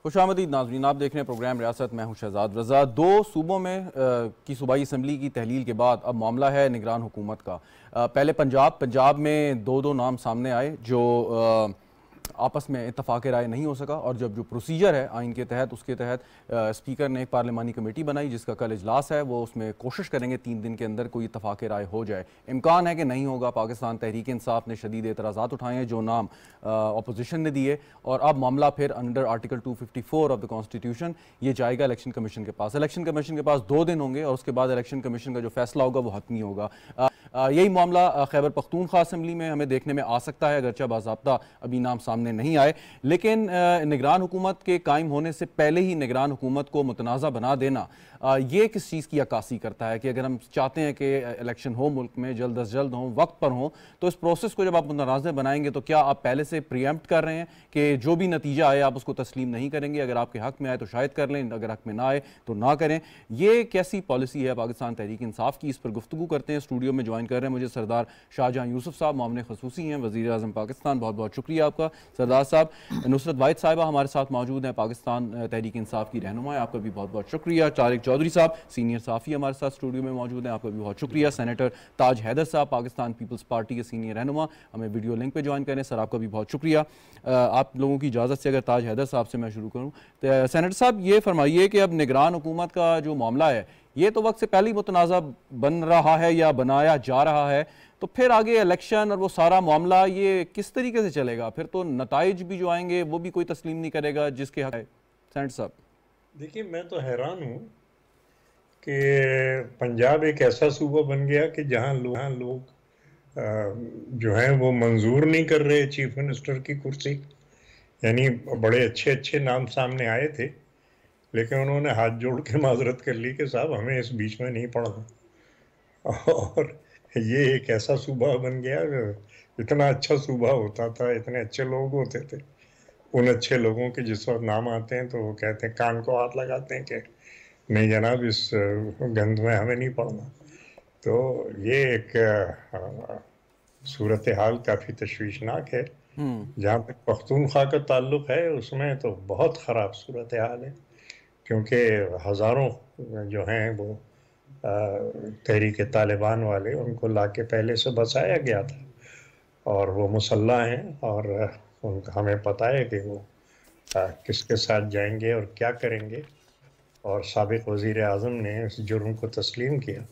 खुशामदीद नाज़रीन, आप देख रहे हैं प्रोग्राम रियासत। मैं हूं शहजाद रज़ा। दो सूबों में की सूबाई असम्बली की तहलील के बाद अब मामला है निगरान हुकूमत का। पहले पंजाब में दो नाम सामने आए जो आपस में इत्तफाक राय नहीं हो सका, और जब जो प्रोसीजर है आइन के तहत उसके तहत स्पीकर ने एक पार्लिमानी कमेटी बनाई जिसका कल इजलास है। वो उसमें कोशिश करेंगे 3 दिन के अंदर कोई इत्तफाक राय हो जाए। इम्कान है कि नहीं होगा। पाकिस्तान तहरीक इंसाफ ने शदीद एतराज़ात उठाए हैं जो नाम अपोजिशन ने दिए, और अब मामला फिर under article 254 of the constitution ये जाएगा इलेक्शन कमीशन के पास। इलेक्शन कमीशन के पास 2 दिन होंगे और उसके बाद इलेक्शन कमीशन का जो फैसला होगा वो हतमी होगा। यही मामला खैबर पख्तूनख्वा असम्बली में हमें देखने में आ सकता है, अगरचे बाज़ाब्ता अभी नाम सामने नहीं आए। लेकिन निगरान हुकूमत के कायम होने से पहले ही निगरान हुकूमत को मुतनाज़ा बना देना ये किस चीज़ की अक्कासी करता है कि अगर हम चाहते हैं कि इलेक्शन हो मुल्क में, जल्द अज जल्द हों, वक्त पर हों, तो इस प्रोसेस को जब आप मुतनाज़ा बनाएंगे तो क्या आप पहले से प्रीएम्प्ट कर रहे हैं कि जो भी नतीजा आए आप उसको तस्लीम नहीं करेंगे? अगर आपके हक में आए तो शायद कर लें, अगर हक में ना आए तो ना करें। ये कैसी पॉलिसी है पाकिस्तान तहरीक इंसाफ की? इस पर गुफ्तगू करते हैं। स्टूडियो में ज्वाइन कर रहे हैं मुझे सरदार शाहजहां यूसुफ साहब, मामले खसूसी हैं, वज़ीर आज़म पाकिस्तान। बहुत बहुत शुक्रिया आपका सरदार साहब। नुसरत वाहिद साहिबा हमारे साथ मौजूद हैं, पाकिस्तान तहरीक इंसाफ की रहनुमा, आपका भी बहुत बहुत शुक्रिया। तारिक चौधरी साहब सीनियर साफ़ी हमारे साथ स्टूडियो में मौजूद हैं, आपका भी बहुत शुक्रिया। सेनेटर ताज हैदर साहब पाकिस्तान पीपल्स पार्टी के सीनियर रहनुमा, हमें वीडियो लिंक पे ज्वाइन करें। सर आपका भी बहुत शुक्रिया। आप लोगों की इजाज़त से अगर ताज हैदर साहब से मैं शुरू करूँ तो सेनेटर साहब ये फरमाइए कि अब निगरान हुकूमत का जो मामला है ये तो वक्त से पहले ही मुतनाज़ा बन रहा है या बनाया जा रहा है, तो फिर आगे इलेक्शन और वो सारा मामला ये किस तरीके से चलेगा? फिर तो नताइज भी जो आएंगे वो भी कोई तस्लीम नहीं करेगा जिसके हक है। सेनेटर साहब देखिए, मैं तो हैरान हूँ कि पंजाब एक ऐसा सूबा बन गया कि जहाँ लोग जो हैं वो मंजूर नहीं कर रहे चीफ मिनिस्टर की कुर्सी। यानी बड़े अच्छे अच्छे नाम सामने आए थे, लेकिन उन्होंने हाथ जोड़ के माजरत कर ली कि साहब हमें इस बीच में नहीं पढ़ना। और ये एक ऐसा सूबा बन गया, इतना अच्छा सूबा होता था, इतने अच्छे लोग होते थे। उन अच्छे लोगों के जिस वक्त नाम आते हैं तो वो कहते हैं, कान को हाथ लगाते हैं कि नहीं जनाब, इस गंद में हमें नहीं पढ़ना। तो ये एक सूरत हाल काफ़ी तशवीशनाक है। जहाँ तक पख्तूनख्वा का ताल्लुक है उसमें तो बहुत ख़राब सूरत हाल है, क्योंकि हज़ारों जो हैं वो तहरीक तालिबान वाले, उनको लाके पहले से बसाया गया था और वो मुसल्ला हैं, और उनका हमें पता है कि वो किसके साथ जाएंगे और क्या करेंगे। और साबिक वज़ीर आज़म ने इस जुर्म को तस्लीम किया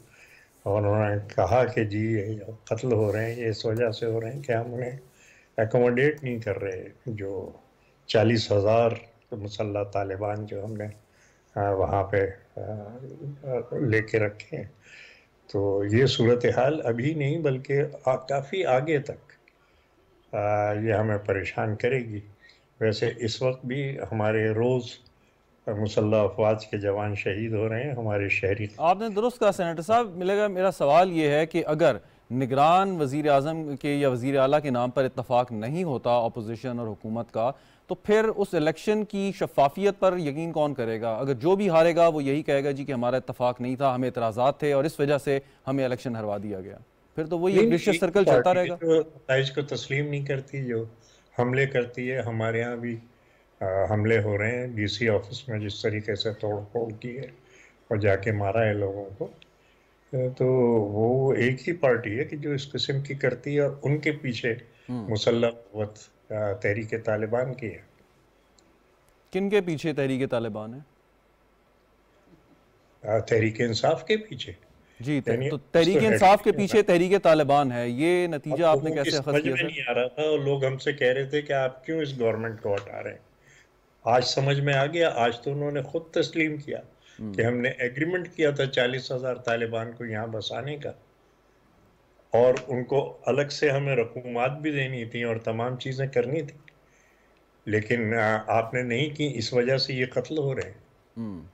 और उन्होंने कहा कि जी ये कत्ल हो रहे हैं ये इस वजह से हो रहे हैं कि हम उन्हें एकोमोडेट नहीं कर रहे। जो 40,000 मुसल्ला तालिबान जो हमने वहाँ पे लेके रखे हैं, तो ये सूरत हाल अभी नहीं बल्कि काफ़ी आगे तक ये हमें परेशान करेगी। वैसे इस वक्त भी हमारे रोज़ मुसल्लह अफवाज के जवान शहीद हो रहे हैं, हमारे शहरी। आपने दुरुस्त कहा सेनेटर साहब। मिलेगा मेरा सवाल ये है कि अगर निगरान वज़ीर आज़म के या वज़ीर आला के नाम पर इत्तफाक नहीं होता अपोजिशन और हुकूमत का, तो फिर उस इलेक्शन की शफाफियत पर यकीन कौन करेगा? अगर जो भी हारेगा वो यही कहेगा जी कि हमारा इत्तफाक नहीं था, हमें एतराज़ात थे और इस वजह से हमें इलेक्शन हरवा दिया गया, फिर तो वही एक विशिष्ट सर्कल चलता रहेगा। जो नताइज को तस्लीम नहीं करती, जो हमले करती है। हमारे यहाँ भी हमले हो रहे हैं, डीसी ऑफिस में जिस तरीके से तोड़ फोड़ की है और जाके मारा है लोगों को। तो वो एक ही पार्टी है कि जो इस किस्म की करती है और उनके पीछे मुसल्लह कुव्वत तहरीक तालिबान की है। किन के पीछे तहरीक तालिबान है? तहरीक इंसाफ के पीछे। जी यानी तो उसको तहरीक इंसाफ के पीछे तहरीक तालिबान है, ये अब नतीजा आपने लोगों की कैसे अखज़ समझ किया में सर? नहीं आ रहा था और लोग हमसे कह रहे थे कि आप क्यों इस गवर्नमेंट को हटा रहे हैं। आज समझ में आ गया। आज तो उन्होंने खुद तस्लीम किया कि हमने एग्रीमेंट किया था 40,000 तालिबान को यहाँ बसाने का, और उनको अलग से हमें रकूमात भी देनी थी और तमाम चीज़ें करनी थी, लेकिन आपने नहीं की। इस वजह से ये कत्ल हो रहे हैं।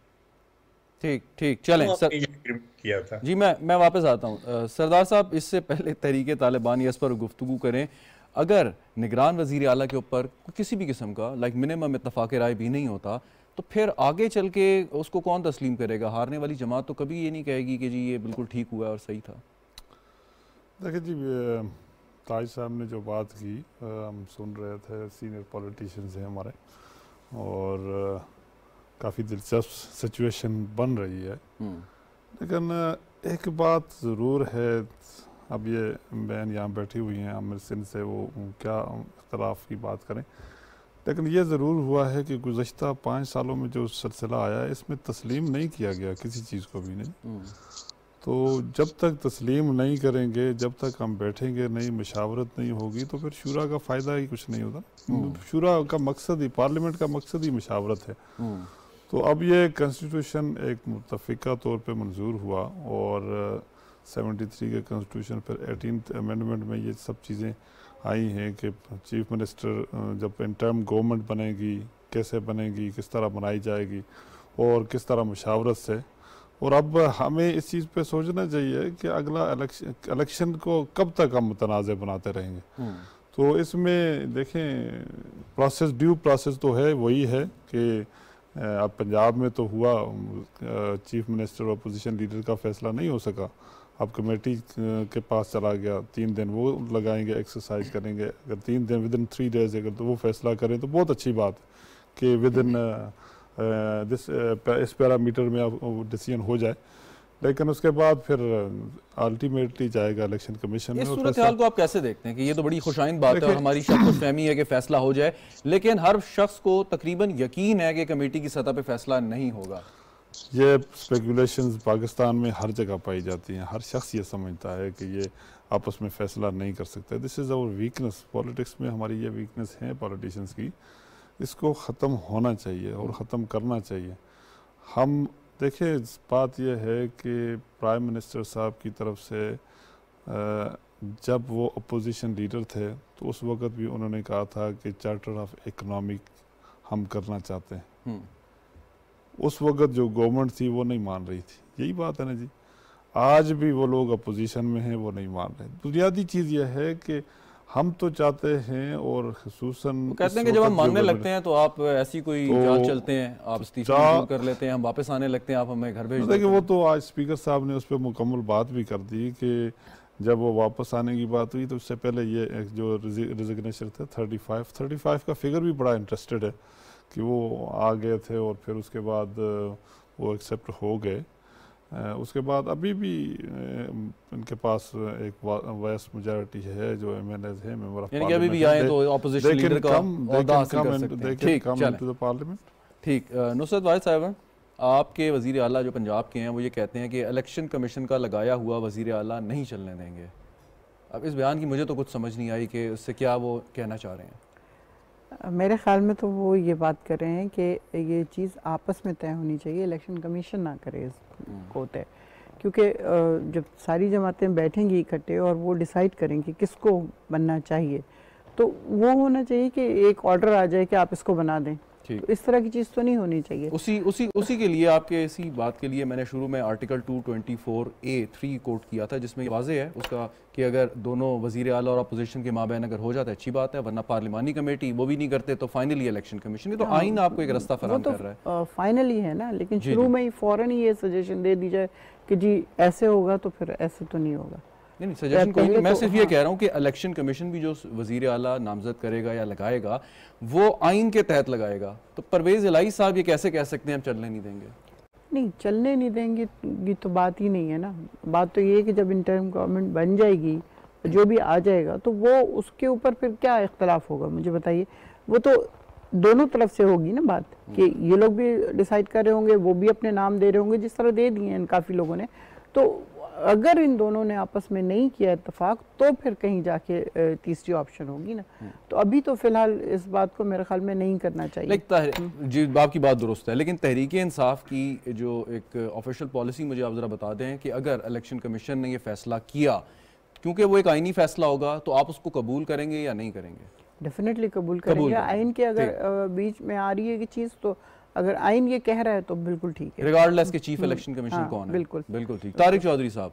ठीक ठीक, चलें तो सर। आपने ये एग्रीमेंट किया था। जी मैं वापस आता हूँ। सरदार साहब, इससे पहले तहरीक तालिबान इस पर गुफ्तगू करें। अगर निगरान वज़ीर आला के ऊपर किसी भी किस्म का मिनिमम इत्तफाक राय भी नहीं होता, तो फिर आगे चल के उसको कौन तस्लीम करेगा? हारने वाली जमात तो कभी ये नहीं कहेगी कि जी ये बिल्कुल ठीक हुआ और सही था। देखिए जी, ताज साहब ने जो बात की, हम सुन रहे थे, सीनियर पॉलिटिशियंस हैं हमारे, और काफ़ी दिलचस्प सिचुएशन बन रही है। लेकिन एक बात ज़रूर है, अब ये बहन यहाँ बैठी हुई हैं, आमिर सिंह से वो क्या इख्तलाफ की बात करें, लेकिन ये ज़रूर हुआ है कि गुज़श्ता 5 सालों में जो सिलसिला आया है इसमें तस्लीम नहीं किया गया किसी चीज़ को भी नहीं। तो जब तक तस्लीम नहीं करेंगे, जब तक हम बैठेंगे नहीं, मशावरत नहीं होगी, तो फिर शूरा का फ़ायदा ही कुछ नहीं होता। शूरा का मकसद ही, पार्लियामेंट का मकसद ही मशावरत है। तो अब ये कॉन्स्टिट्यूशन एक मुतफ़िका तौर पे मंजूर हुआ और 73 के कॉन्स्टिट्यूशन पर 18th अमेंडमेंट में ये सब चीज़ें आई हैं कि चीफ मिनिस्टर जब इंटर्म गवर्नमेंट बनेगी, कैसे बनेगी, किस तरह बनाई जाएगी और किस तरह मुशावरत से। और अब हमें इस चीज़ पे सोचना चाहिए कि अगला इलेक्शन को कब तक हम मुतनाज़ बनाते रहेंगे। तो इसमें देखें, प्रोसेस, ड्यू प्रोसेस तो है, वही है कि अब पंजाब में तो हुआ, चीफ मिनिस्टर और अपोजिशन लीडर का फैसला नहीं हो सका, अब कमेटी के पास चला गया, 3 दिन वो लगाएंगे, एक्सरसाइज करेंगे। अगर 3 दिन विद इन 3 डेज अगर तो वो फैसला करें तो बहुत अच्छी बात है कि विद इन इस पैरामीटर में अब डिसीजन हो जाए। लेकिन उसके बाद फिर अल्टीमेटली जाएगा इलेक्शन कमीशन में। इस सूरत हाल को आप कैसे देखते हैं कि ये तो बड़ी खुशाइंद बात है, हमारी शख्स-ओ-फहमी है कि फैसला हो जाए, लेकिन हर शख्स को तकरीबन यकीन है कि कमेटी की सतह पे फैसला नहीं होगा। ये स्पेकुलेशंस पाकिस्तान में हर जगह पाई जाती हैं। हर शख्स ये समझता है कि ये आपस में फैसला नहीं कर सकते। This is our weakness, politics में हमारी ये वीकनेस है पॉलिटिशियंस की। इसको ख़त्म होना चाहिए और ख़त्म करना चाहिए। हम देखिए, बात यह है कि प्राइम मिनिस्टर साहब की तरफ से जब वो अपोजिशन लीडर थे तो उस वक़्त भी उन्होंने कहा था कि चार्टर ऑफ इकनॉमिक हम करना चाहते हैं। उस वक़्त जो गवर्नमेंट थी वो नहीं मान रही थी। यही बात है ना जी, आज भी वो लोग अपोजिशन में हैं, वो नहीं मान रहे। बुनियादी चीज़ यह है कि हम तो चाहते हैं, और ख़ुसूसन कहते हैं कि जब हम मानने लगते हैं तो आप ऐसी कोई चाल चलते हैं, आप इस्तीफा कर लेते हैं, हम वापस आने लगते हैं, आप हमें घर भेज देते हैं। देखिए, वो तो आज स्पीकर साहब ने उस पर मुकम्मल बात भी कर दी कि जब वो वापस आने की बात हुई तो उससे पहले ये जो रिजिग्नेशन थे 35 का फिगर भी बड़ा इंटरेस्टेड है कि वो आ गए थे और फिर उसके बाद वो एक्सेप्ट हो गए। उसके बाद अभी भी इनके पास एक वाइस मेजॉरिटी है जो एमएनएस है, मेंबर ऑफ पार्लियामेंट, अभी भी आए तो ऑपोजिशन लीडर का ओहदा हासिल कर सकते हैं। ठीक, चलें पार्लियामेंट। ठीक, नुसरत वाहिद साहब, आपके वज़ीर आला जो पंजाब के हैं वो ये कहते हैं कि इलेक्शन कमीशन का लगाया हुआ वज़ीर आला नहीं चलने देंगे। अब इस बयान की मुझे तो कुछ समझ नहीं आई कि उससे क्या वो कहना चाह रहे हैं। मेरे ख्याल में तो वो ये बात कर रहे हैं कि ये चीज़ आपस में तय होनी चाहिए, इलेक्शन कमीशन ना करे इसको तय, क्योंकि जब सारी जमातें बैठेंगी इकट्ठे और वो डिसाइड करेंगी किसको बनना चाहिए, तो वो होना चाहिए कि एक ऑर्डर आ जाए कि आप इसको बना दें। तो इस तरह की चीज़ तो नहीं होनी चाहिए। उसी के लिए, आपके इसी बात के लिए मैंने शुरू में आर्टिकल 224A(3) कोट किया था, जिसमें वाज़ेह है उसका कि अगर दोनों वज़ीर आला और अपोजिशन के माबैन अगर हो जाता है अच्छी बात है, वरना पार्लिमानी कमेटी वो भी नहीं करते तो फाइनली इलेक्शन कमीशन। तो आइन आपको एक रास्ता फराहम कर रहा है, फाइनली है ना, लेकिन शुरू में ही फ़ौरन ही ये सजेशन दे दी जाए कि जी ऐसे होगा, तो फिर ऐसे तो नहीं होगा। नहीं, सजेशन कोई नहीं, मैं सिर्फ ये कह रहा हूँ कि इलेक्शन कमीशन भी जो वज़ीर आला नामजद करेगा या लगाएगा वो आइन के तहत लगाएगा। तो परवेज़ इलाही साहब ये कैसे कह सकते हैं हम चलने नहीं देंगे? नहीं, चलने नहीं देंगे ये तो बात ही नहीं है ना। बात तो ये है कि जब इंटरिम गवर्नमेंट बन जाएगी, जो भी आ जाएगा, तो वो उसके ऊपर फिर क्या इख्तलाफ होगा मुझे बताइए। वो तो दोनों तरफ से होगी ना बात, कि ये लोग भी डिसाइड कर रहे होंगे, वो भी अपने नाम दे रहे होंगे, जिस तरह दे दिए हैं काफ़ी लोगों ने। तो अगर इन दोनों ने आपस में नहीं किया इत्तेफाक, तो फिर कहीं जाके तीसरी ऑप्शन होगी ना। तो अभी तो फिलहाल इस बात को मेरे ख्याल में नहीं करना चाहिए। जी, आपकी बात दुरुस्त है, लेकिन तहरीक इंसाफ की जो एक ऑफिशियल पॉलिसी मुझे आप ज़रा बता दें कि अगर इलेक्शन कमीशन ने ये फैसला किया, क्योंकि वो एक आइनी फैसला होगा, तो आप उसको कबूल करेंगे या नहीं करेंगे? डेफिनेटली कबूल करेंगे। आइन के अगर बीच में आ रही है कि चीज़, तो अगर आइन ये कह रहा है तो बिल्कुल ठीक है, रिगार्डलेस के चीफ इलेक्शन कमीशन कौन है। बिल्कुल ठीक। तारिक चौधरी साहब,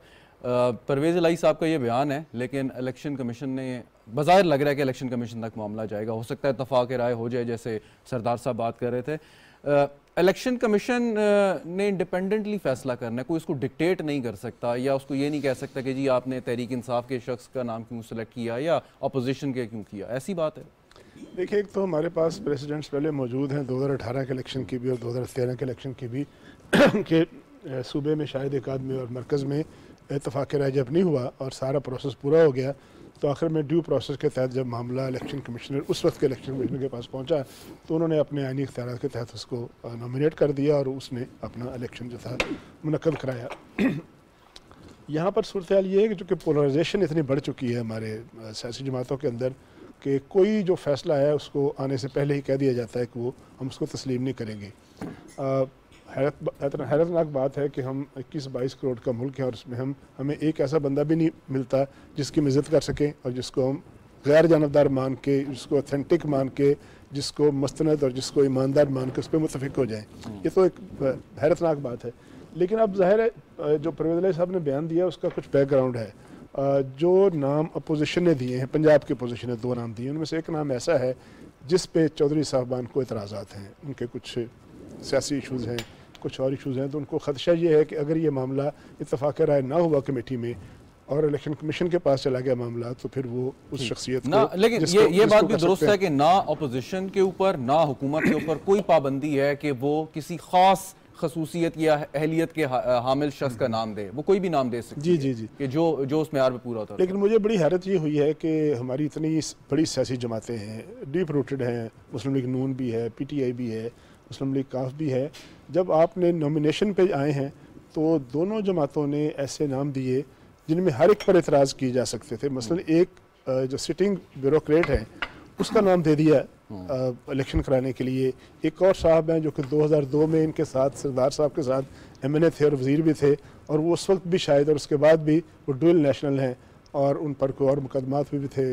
परवेज़ इलाही साहब का ये बयान है, लेकिन इलेक्शन कमीशन ने, बज़ाहिर लग रहा है कि इलेक्शन कमीशन तक मामला जाएगा, हो सकता है इत्तफाक राय हो जाए जैसे सरदार साहब बात कर रहे थे। इलेक्शन कमीशन ने इंडिपेंडेंटली फैसला करना है, कोई उसको डिक्टेट नहीं कर सकता, या उसको ये नहीं कह सकता कि जी आपने तहरीक इंसाफ के शख्स का नाम क्यों सेलेक्ट किया या अपोजिशन के क्यों किया, ऐसी बात है? देखिए, एक तो हमारे पास प्रेसिडेंट्स पहले मौजूद हैं 2018 के इलेक्शन की भी और 2013 के इलेक्शन की भी कि सूबे में शायद एक आदमी और मरकज़ में इत्तफाक़ राय जब नहीं हुआ और सारा प्रोसेस पूरा हो गया, तो आखिर में ड्यू प्रोसेस के तहत जब मामला इलेक्शन कमिश्नर उस वक्त के इलेक्शन कमिश्नर के पास पहुंचा, तो उन्होंने अपने आइनी इख्तियारात के तहत उसको नॉमिनेट कर दिया और उसने अपना इलेक्शन जो था मुनक्कद कराया। यहाँ पर सूरत हाल ये है कि चूँकि पोलराइजेशन इतनी बढ़ चुकी है हमारे सियासी जमातों के अंदर कि कोई जो फ़ैसला है उसको आने से पहले ही कह दिया जाता है कि वो हम उसको तस्लीम नहीं करेंगे। हैरतनाक बात है कि हम 21-22 करोड़ का मुल्क है और उसमें हमें एक ऐसा बंदा भी नहीं मिलता जिसकी हम इज़्ज़त कर सकें और जिसको हम गैर जानबदार मान के, जिसको ऑथेंटिक मान के, जिसको मस्तनद और जिसको ईमानदार मान के उस पर मुतफिक हो जाएँ। ये तो एक हैरतनाक बात है। लेकिन अब ज़ाहिर है जो परवेज़ इलाही साहब ने बयान दिया उसका कुछ बैकग्राउंड है। जो नाम अपोजिशन ने दिए हैं, पंजाब की अपोजिशन ने 2 नाम दिए, उनमें से एक नाम ऐसा है जिस पे चौधरी साहबान को एतराज़ात हैं, उनके कुछ सियासी इशूज़ हैं, कुछ और इशूज़ हैं, तो उनको ख़दशा ये है कि अगर ये मामला इत्तफाक़ राय ना हुआ कमेटी में और इलेक्शन कमीशन के पास चला गया मामला, तो फिर वो उस शख्सियत ना, को लेकिन ये बात भी दुरुस्त है कि ना अपोजिशन के ऊपर ना हुकूमत के ऊपर कोई पाबंदी है कि वो किसी ख़ास खसूसियत या अहलियत के हामिल शख्स का नाम दे, वो कोई भी नाम दे सकती है। जी कि जो उस मेयार पे पूरा होता है। लेकिन मुझे बड़ी हैरत ये हुई है कि हमारी इतनी बड़ी सियासी जमातें हैं, डीप रूटेड हैं, मुस्लिम लीग नून भी है, PTI भी है, मुस्लिम लीग काफ भी है। जब आपने नॉमिनेशन पे आए हैं तो दोनों जमातों ने ऐसे नाम दिए जिनमें हर एक पर एतराज़ किए जा सकते थे। मसलन एक जो सिटिंग ब्यूरोक्रेट है उसका नाम दे दिया इलेक्शन कराने के लिए। एक और साहब हैं जो कि 2002 में इनके साथ सरदार साहब के साथ MNA थे और वज़ीर भी थे, और वो उस वक्त भी शायद और उसके बाद भी वो डुअल नेशनल हैं और उन पर कोई और मुकदमात भी थे,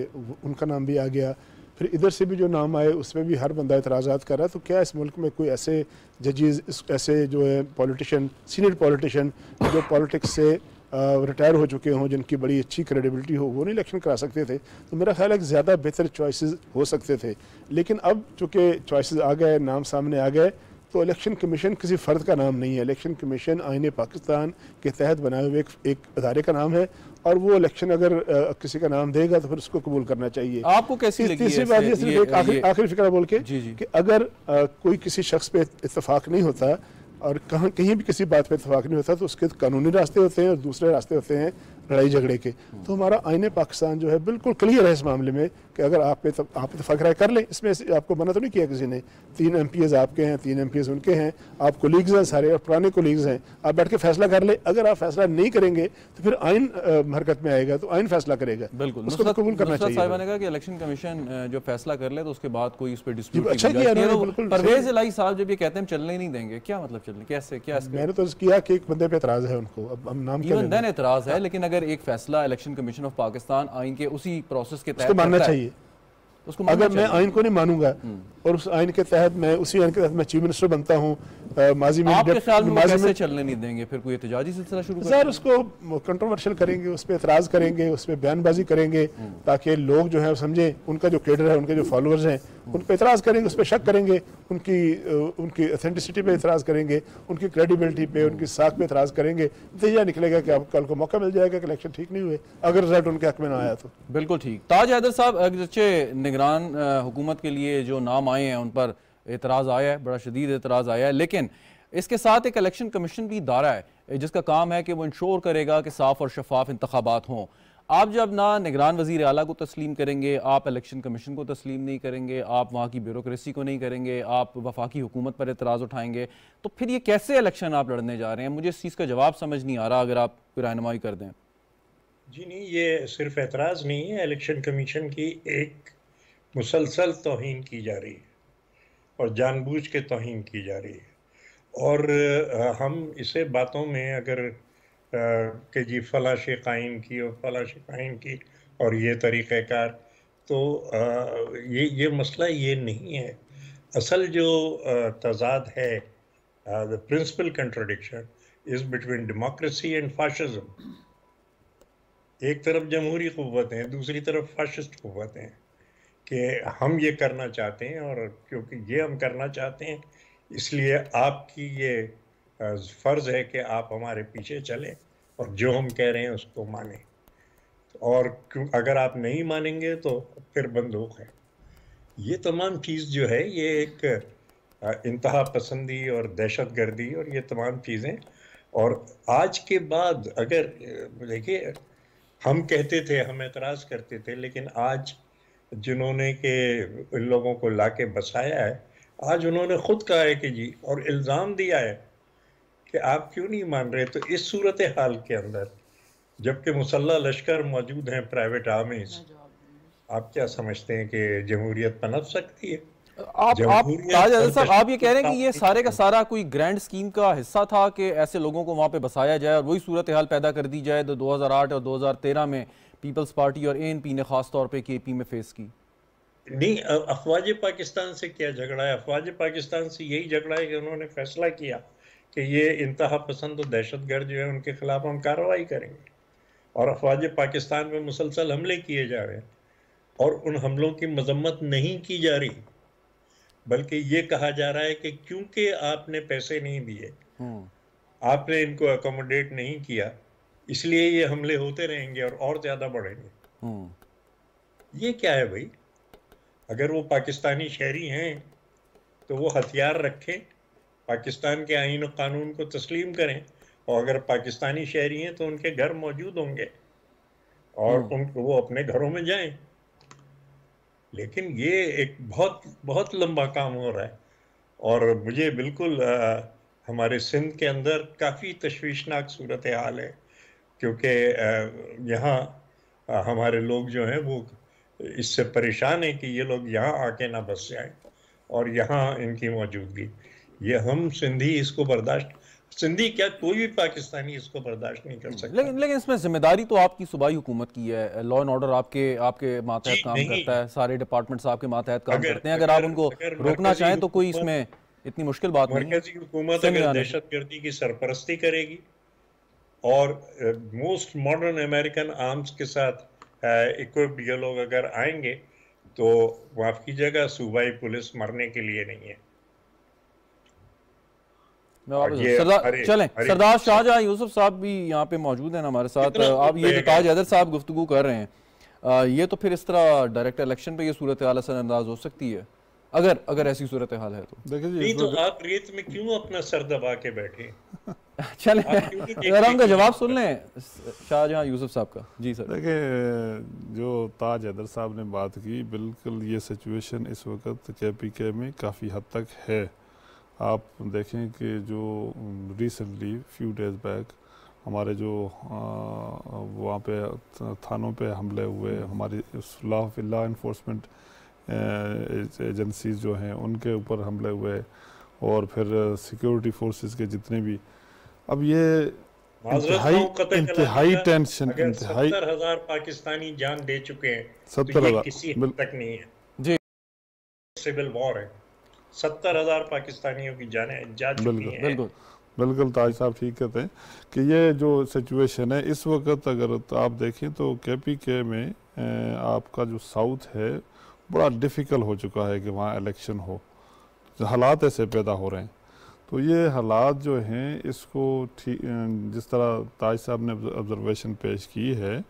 उनका नाम भी आ गया। फिर इधर से भी जो नाम आए उसमें भी हर बंदा एतराज़ात कर रहा है। तो क्या इस मुल्क में कोई ऐसे जजेज़, ऐसे जो है पॉलिटिशियन, सीनियर पॉलिटिशियन जो पॉलिटिक्स से रिटायर हो चुके हों, जिनकी बड़ी अच्छी क्रेडिबिलिटी हो, वो नहीं इलेक्शन करा सकते थे? तो मेरा ख्याल है कि ज़्यादा बेहतर चॉइसेस हो सकते थे। लेकिन अब चूँकि चॉइसेस आ गए, नाम सामने आ गए, तो इलेक्शन कमीशन किसी फ़र्द का नाम नहीं है। इलेक्शन कमीशन आईन पाकिस्तान के तहत बनाए हुए एक अदारे का नाम है, और वो इलेक्शन अगर किसी का नाम देगा तो फिर उसको कबूल करना चाहिए। आपको कैसी लगी? तीसरी बात ये सिर्फ एक आखिरी फिक्रा बोल के कि अगर कोई किसी शख्स पे इत्तेफाक नहीं होता और कहीं भी किसी बात पे इत्तेफाक नहीं होता, तो उसके कानूनी रास्ते होते हैं और दूसरे रास्ते होते हैं लड़ाई झगड़े के। तो हमारा आईन पाकिस्तान जो है बिल्कुल क्लियर है इस मामले में कि अगर आप इत्तेफाक राय कर लें, इसमें आपको मना तो नहीं किया किसी ने। 3 MPs आपके हैं, 3 MPs उनके हैं, आप कोलीग्स हैं सारे और पुराने कोलीग्स हैं, आप बैठ के फैसला कर ले। अगर आप फैसला नहीं करेंगे तो फिर आइन हरकत में आएगा, तो आइन फैसला करेगा। बिल्कुल, उसको तो कबूल करना चाहिए। साहिबा ने कहा कि इलेक्शन कमीशन जो फैसला कर ले तो उसके बाद कोई उस पर डिस्प्यूट अच्छा किया। परवेज इलाही साहब जब ये कहते हैं हम चलने नहीं देंगे, क्या मतलब चलने, कैसे, क्या? मैंने तो किया कि एक बंदे पे एतराज़ है उनको, अब हम नाम क्या लें? एतराज़ है, लेकिन अगर एक फैसला इलेक्शन कमीशन ऑफ पाकिस्तान आइन के उसी प्रोसेस के तहत उसको मानना चाहिए। उसको अगर मैं आइन को नहीं मानूंगा और उस आइन के तहत मैं उसी आइन के तहत मैं चीफ मिनिस्टर बनता हूँ, माजी में आपके ख्याल में कैसे चलने नहीं देंगे? फिर कोई एहतजाजी सिलसिला शुरू सर उसको कंट्रोवर्शियल करेंगे, उस पर एतराज़ करेंगे, उस पर बयानबाजी करेंगे ताकि लोग जो है समझें, उनका जो कैडर है, उनके जो फॉलोअर्स हैं उन पर एतराज़ करेंगे, उस पर शक करेंगे, उनकी ऑथेंटिसिटी पे एतराज़ करेंगे, उनकी क्रेडिबिलिटी पे, उनकी साख पे एतराज़ करेंगे। नतीजा निकलेगा कि आप कल को मौका मिल जाएगा कि इलेक्शन ठीक नहीं हुए अगर रिजल्ट उनके हक में ना आया तो। बिल्कुल ठीक। ताज हैदर साहब, अगरचे निगरान हुकूमत के लिए जो नाम आए हैं उन पर एतराज़ आया है, बड़ा शदीद एतराज़ आया है, लेकिन इसके साथ एक इलेक्शन कमीशन भी इदारा है जिसका काम है कि वो इंश्योर करेगा कि साफ़ और शफाफ इंतखाबात हों। आप जब ना निगरान वज़ीर आला को तस्लीम करेंगे, आप इलेक्शन कमीशन को तस्लीम नहीं करेंगे, आप वहाँ की ब्यूरोक्रेसी को नहीं करेंगे, आप वफाकी हुकूमत पर एतराज़ उठाएंगे, तो फिर ये कैसे इलेक्शन आप लड़ने जा रहे हैं? मुझे इस चीज़ का जवाब समझ नहीं आ रहा, अगर आप रहनुमाई कर दें। जी नहीं, ये सिर्फ एतराज़ नहीं है, इलेक्शन कमीशन की एक मुसलसल तौहीन की जा रही है और जानबूझ के तौहीन की जा रही है। और हम इसे बातों में अगर कि जी फला शे कायम की और फला शे कायम की और ये तरीक़ेकार, तो ये मसला ये नहीं है। असल जो तज़ाद है, the principal contradiction is between democracy and fascism. एक तरफ जमहूरी क़ुव्वतें हैं, दूसरी तरफ फाशिस्ट क़ुव्वतें हैं कि हम ये करना चाहते हैं, और क्योंकि ये हम करना चाहते हैं इसलिए आपकी ये फ़र्ज़ है कि आप हमारे पीछे चलें और जो हम कह रहे हैं उसको मानें, और अगर आप नहीं मानेंगे तो फिर बंदूक है। ये तमाम चीज़ जो है ये एक इंतहा पसंदी और दहशत गर्दी और ये तमाम चीज़ें, और आज के बाद अगर देखिए, हम कहते थे, हम एतराज़ करते थे, लेकिन आज जिन्होंने के इन लोगों को लाके बसाया है, आज उन्होंने खुद कहा है कि जी, और इल्ज़ाम दिया है कि आप क्यों नहीं मान रहे। तो इस सूरत हाल के अंदर जबकि मुसल्लह लश्कर मौजूद हैं, प्राइवेट आर्मीज, आप क्या समझते हैं कि जमहूरियत पनप सकती है? आप ताज अदल साहब, आप ये कह रहे हैं कि ये सारे का सारा कोई ग्रैंड स्कीम का हिस्सा था कि ऐसे लोगों को वहां पे बसाया जाए और वही सूरत हाल पैदा कर दी जाए तो 2008 और 2013 में पीपल्स पार्टी और एएनपी ने खास तौर पे केपी में फेस की? नहीं, अफवाज पाकिस्तान से क्या झगड़ा है? अफवाज पाकिस्तान से यही झगड़ा है कि उन्होंने फैसला किया कि ये इंतहा पसंद और दहशतगर्द जो है उनके खिलाफ हम कार्रवाई करेंगे, और अफवाज पाकिस्तान में मुसलसल हमले किए जा रहे हैं और उन हमलों की मजम्मत नहीं की जा रही, बल्कि ये कहा जा रहा है कि क्योंकि आपने पैसे नहीं दिए, आपने इनको अकोमोडेट नहीं किया, इसलिए ये हमले होते रहेंगे और ज़्यादा बढ़ेंगे। ये क्या है भाई? अगर वो पाकिस्तानी शहरी हैं तो वो हथियार रखें, पाकिस्तान के आईन और कानून को तस्लीम करें, और अगर पाकिस्तानी शहरी हैं तो उनके घर मौजूद होंगे और उनको वो अपने घरों में जाएं। लेकिन ये एक बहुत बहुत लंबा काम हो रहा है, और मुझे बिल्कुल हमारे सिंध के अंदर काफ़ी तशवीशनाक सूरत हाल है, क्योंकि यहाँ हमारे लोग जो हैं वो इससे परेशान है कि ये लोग यहाँ आके ना बस जाएं और यहाँ इनकी मौजूदगी, ये हम सिंधी इसको बर्दाश्त, सिंधी क्या कोई भी पाकिस्तानी इसको बर्दाश्त नहीं कर सकता। लेकिन इसमें जिम्मेदारी तो आपकी सूबाई हुकूमत की है, लॉ एंड ऑर्डर आपके मातहत काम करता है, सारे डिपार्टमेंट्स आपके मातहत काम करते हैं। अगर आप उनको रोकना चाहें तो कोई इसमें इतनी मुश्किल बात नहीं है। मरकजी हुकूमत अगर दहशतगर्दी की सरपरस्ती करेगी और मोस्ट मॉडर्न अमेरिकन आर्म्स के साथ इक्विप्ड ये लोग अगर आएंगे तो माफ कीजिएगा, सूबाई पुलिस मरने के लिए नहीं है। चलें, सरदार शाहजहां यूसुफ साहब भी यहाँ पे मौजूद हैं हमारे साथ। आप ये जो ताज हैदर साहब गुफ्तगू कर रहे हैं, ये तो फिर इस तरह डायरेक्ट इलेक्शन पे ये सूरत हाल असरअंदाज हो सकती है अगर ऐसी सूरत हाल है तो। नहीं तो आप रेत में क्यों अपना सर दबा के बैठे? चलें, अगर उनका जवाब सुन लें शाहजहां यूसुफ साहब का। जी सर। देखिए, जो ताज हैदर साहब ने बात की, बिल्कुल ये सिचुएशन इस वक्त KPK में काफ़ी हद तक है। आप देखें कि जो रिसेंटली फ्यू डेज बैक हमारे जो वहाँ पे थानों पे हमले हुए, हमारी लॉ इन्फोर्समेंट एजेंसीज जो हैं उनके ऊपर हमले हुए, और फिर सिक्योरिटी फोर्सेस के जितने भी, अब ये इंतहाई टेंशन, इंतहाई 70,000 पाकिस्तानी जान दे चुके हैं, 70,000 किसी हद तक नहीं है जी, सिविल वॉर है, 70,000 पाकिस्तानियों की जानें जा चुकी हैं। बिल्कुल ताज साहब ठीक कहते हैं कि ये जो सिचुएशन है इस वक्त, अगर तो आप देखें तो KPK में आपका जो साउथ है बड़ा डिफ़िकल्ट हो चुका है कि वहाँ इलेक्शन हो, हालात ऐसे पैदा हो रहे हैं। तो ये हालात जो हैं इसको ठीक, जिस तरह ताज साहब ने ऑब्जर्वेशन पेश की है,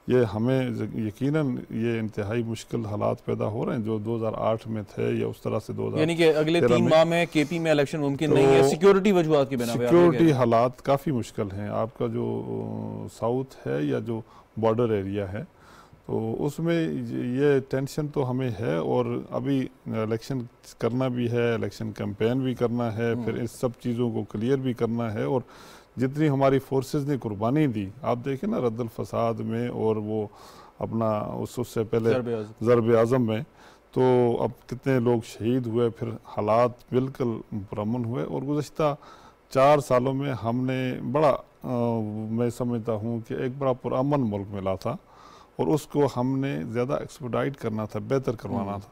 ये हमें यकीनन ये इंतहाई मुश्किल हालात पैदा हो रहे हैं जो 2008 में थे या उस तरह से 2000, यानी कि अगले 3 माह में KP में इलेक्शन मुमकिन नहीं है सिक्योरिटी वजूहात की बिना पे। सिक्योरिटी हालात काफ़ी मुश्किल हैं। आपका जो साउथ है या जो बॉर्डर एरिया है तो उसमें ये टेंशन तो हमें है, और अभी इलेक्शन करना भी है, इलेक्शन कैंपेन भी करना है, फिर इस सब चीज़ों को क्लियर भी करना है, और जितनी हमारी फोर्सेस ने कुर्बानी दी, आप देखें ना रद्दल फसाद में और वो अपना उससे पहले ज़रब आज़म में, तो अब कितने लोग शहीद हुए, फिर हालात बिल्कुल पुरअमन हुए। और गुज़श्ता 4 सालों में हमने बड़ा मैं समझता हूँ कि एक बड़ा पुरअमन मुल्क मिला था, और उसको हमने ज़्यादा एक्सपेडाइट करना था, बेहतर करवाना था,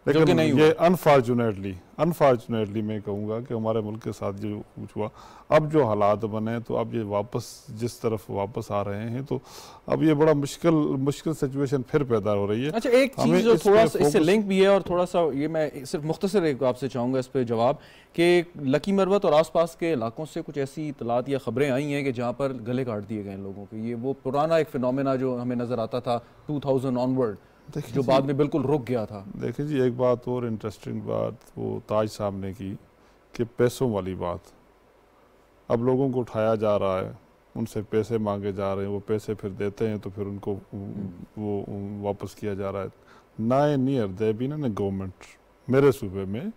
लेकिन ये अनफॉर्चुनेटली मैं कहूँगा कि हमारे मुल्क के साथ जो कुछ हुआ, अब जो हालात बने तो अब ये वापस जिस तरफ वापस आ रहे हैं, तो अब ये बड़ा मुश्किल सिचुएशन फिर पैदा हो रही है। अच्छा, एक चीज़ जो थोड़ा सा इससे लिंक भी है और थोड़ा सा ये मैं सिर्फ मुख्तसर एक आपसे चाहूँगा इस पर जवाब, कि लकी मरवत और आसपास के इलाकों से कुछ ऐसी इतलात या खबरें आई हैं कि जहाँ पर गले काट दिए गए लोगों के, ये वो पुराना एक फिनोमेना जो हमें नज़र आता था 2000 ऑनवर्ड, जो बाद में बिल्कुल रुक गया था। देखिए जी, एक बात और इंटरेस्टिंग बात वो ताज साहब ने की कि पैसों वाली बात, अब लोगों को उठाया जा रहा है, उनसे पैसे मांगे जा रहे हैं, वो पैसे फिर देते हैं तो फिर उनको वो वापस किया जा रहा है। 9 ईयर दे भी ना गवर्नमेंट मेरे सूबे में,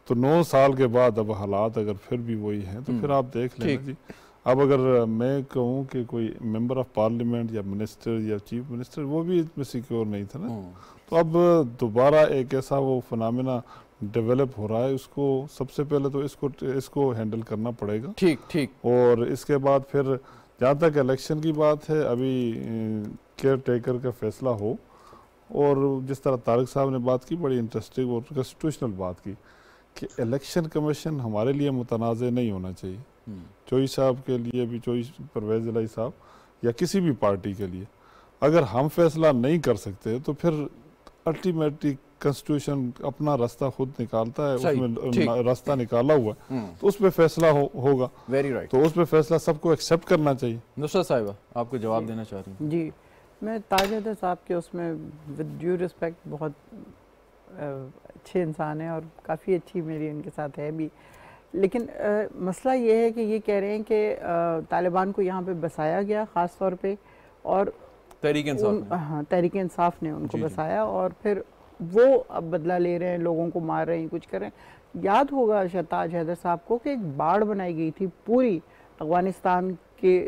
तो 9 साल के बाद अब हालात अगर फिर भी वही हैं तो फिर आप देख लेना जी। अब अगर मैं कहूँ कि कोई मेंबर ऑफ पार्लियामेंट या मिनिस्टर या चीफ मिनिस्टर वो भी इसमें सिक्योर नहीं था ना, तो अब दोबारा एक ऐसा वो फिनोमेना डेवलप हो रहा है, उसको सबसे पहले तो इसको हैंडल करना पड़ेगा। ठीक। और इसके बाद फिर जहाँ तक इलेक्शन की बात है, अभी केयर टेकर का फैसला हो, और जिस तरह तारिक साहब ने बात की बड़ी इंटरेस्टिंग और कॉन्स्टिट्यूशनल बात की कि इलेक्शन कमीशन हमारे लिए मुतनाज़ नहीं होना चाहिए, चोई साहब के लिए भी, चोई परवेज़ इलाही साहब या किसी भी पार्टी के लिए। अगर हम फैसला नहीं कर सकते तो फिर अल्टीमेटली कॉन्स्टिट्यूशन अपना रास्ता खुद निकालता है, उसमें रास्ता निकाला हुआ है तो उस पर फैसला होगा। Very right. तो उस पर फैसला सबको एक्सेप्ट करना चाहिए। नुसरत साहिबा, आपको जवाब देना चाह रही हूँ। जी, मैं ताज हैदर साहब के उसमें विद ड्यू रिस्पेक्ट बहुत अच्छे इंसान हैं और काफ़ी अच्छी मेरी इनके साथ है भी, लेकिन मसला ये है कि ये कह रहे हैं कि तालिबान को यहाँ पे बसाया गया ख़ास तौर पे, और तहरीक इंसाफ ने उनको बसाया, और फिर वो अब बदला ले रहे हैं, लोगों को मार रहे हैं, कुछ कर रहे हैं। याद होगा ताज हैदर साहब को कि एक बाढ़ बनाई गई थी पूरी अफ़गानिस्तान के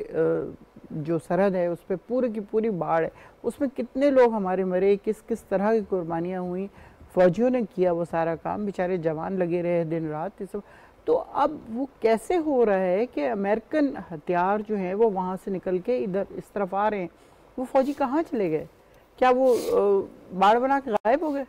जो सरहद है उस पर, पूरी की पूरी बाढ़ है, उसमें कितने लोग हमारे मरे, किस किस तरह की कुर्बानियाँ हुई, फ़ौजियों ने किया वो सारा काम, बेचारे जवान लगे रहे दिन रात ये सब। तो अब वो कैसे हो रहा है कि अमेरिकन हथियार जो हैं वो वहाँ से निकल के इधर इस तरफ आ रहे हैं, वो फ़ौजी कहाँ चले गए? क्या वो बाढ़ बना के गायब हो गए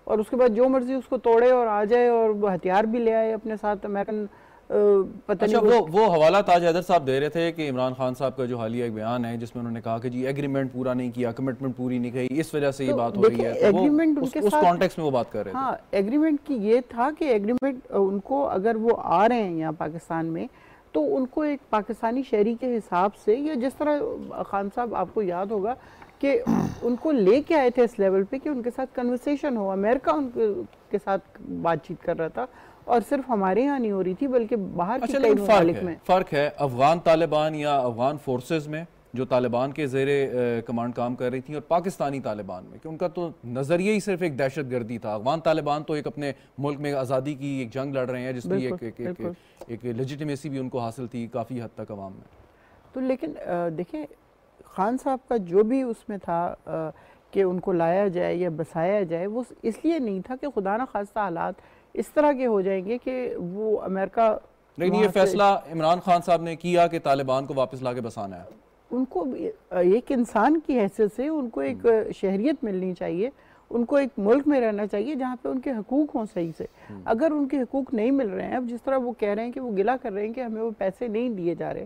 और उसके बाद जो मर्जी उसको तोड़े और आ जाए और वो हथियार भी ले आए अपने साथ अमेरिकन? पता अच्छा, नहीं वो हवाला ताज हैदर साहब दे रहे थे कि इमरान खान साहब का जो हालिया एक बयान है जिसमें उन्होंने कहा कि जी एग्रीमेंट पूरा नहीं किया, कमिटमेंट पूरी नहीं की, इस वजह से ये बात हो रही है। एग्रीमेंट उनके उस कॉन्टेक्स्ट में वो बात कर रहे थे। हाँ, एग्रीमेंट की ये था कि एग्रीमेंट उनको, अगर वो आ रहे हैं यहाँ पाकिस्तान में तो उनको एक पाकिस्तानी शहरी के हिसाब से, या जिस तरह खान साहब आपको याद होगा कि उनको लेके आए थे इस लेवल पे कि उनके साथ कन्वर्सेशन हो, अमेरिका उनके साथ बातचीत कर रहा था और सिर्फ हमारे यहाँ नहीं हो रही थी बल्कि बाहर के कई मुमालिक में। फ़र्क है अफगान तालिबान या अफगान फोर्सेस में जो तालिबान के ज़ेरे कमांड काम कर रही थी और पाकिस्तानी तालिबान में, कि उनका तो नज़रिया ही सिर्फ एक दहशत गर्दी था। अफगान तालिबान तो एक अपने मुल्क में आज़ादी की एक जंग लड़ रहे हैं जिसकी एक लेजिटिमेसी भी उनको हासिल थी काफ़ी हद तक अवाम में। तो लेकिन देखें, खान साहब का जो भी उसमें था कि उनको लाया जाए या बसाया जाए, वो इसलिए नहीं था कि खुदा न खास्ता हालात इस तरह के हो जाएंगे कि वो अमेरिका। लेकिन ये फैसला इमरान खान साहब ने किया कि तालिबान को वापस लाके बसाना है। उनको एक इंसान की हैसियत से उनको एक शहरियत मिलनी चाहिए, उनको एक मुल्क में रहना चाहिए जहाँ पे उनके हकूक़ हों सही से। अगर उनके हकूक़ नहीं मिल रहे हैं, अब जिस तरह वो कह रहे हैं कि वो गिला कर रहे हैं कि हमें वो पैसे नहीं दिए जा रहे,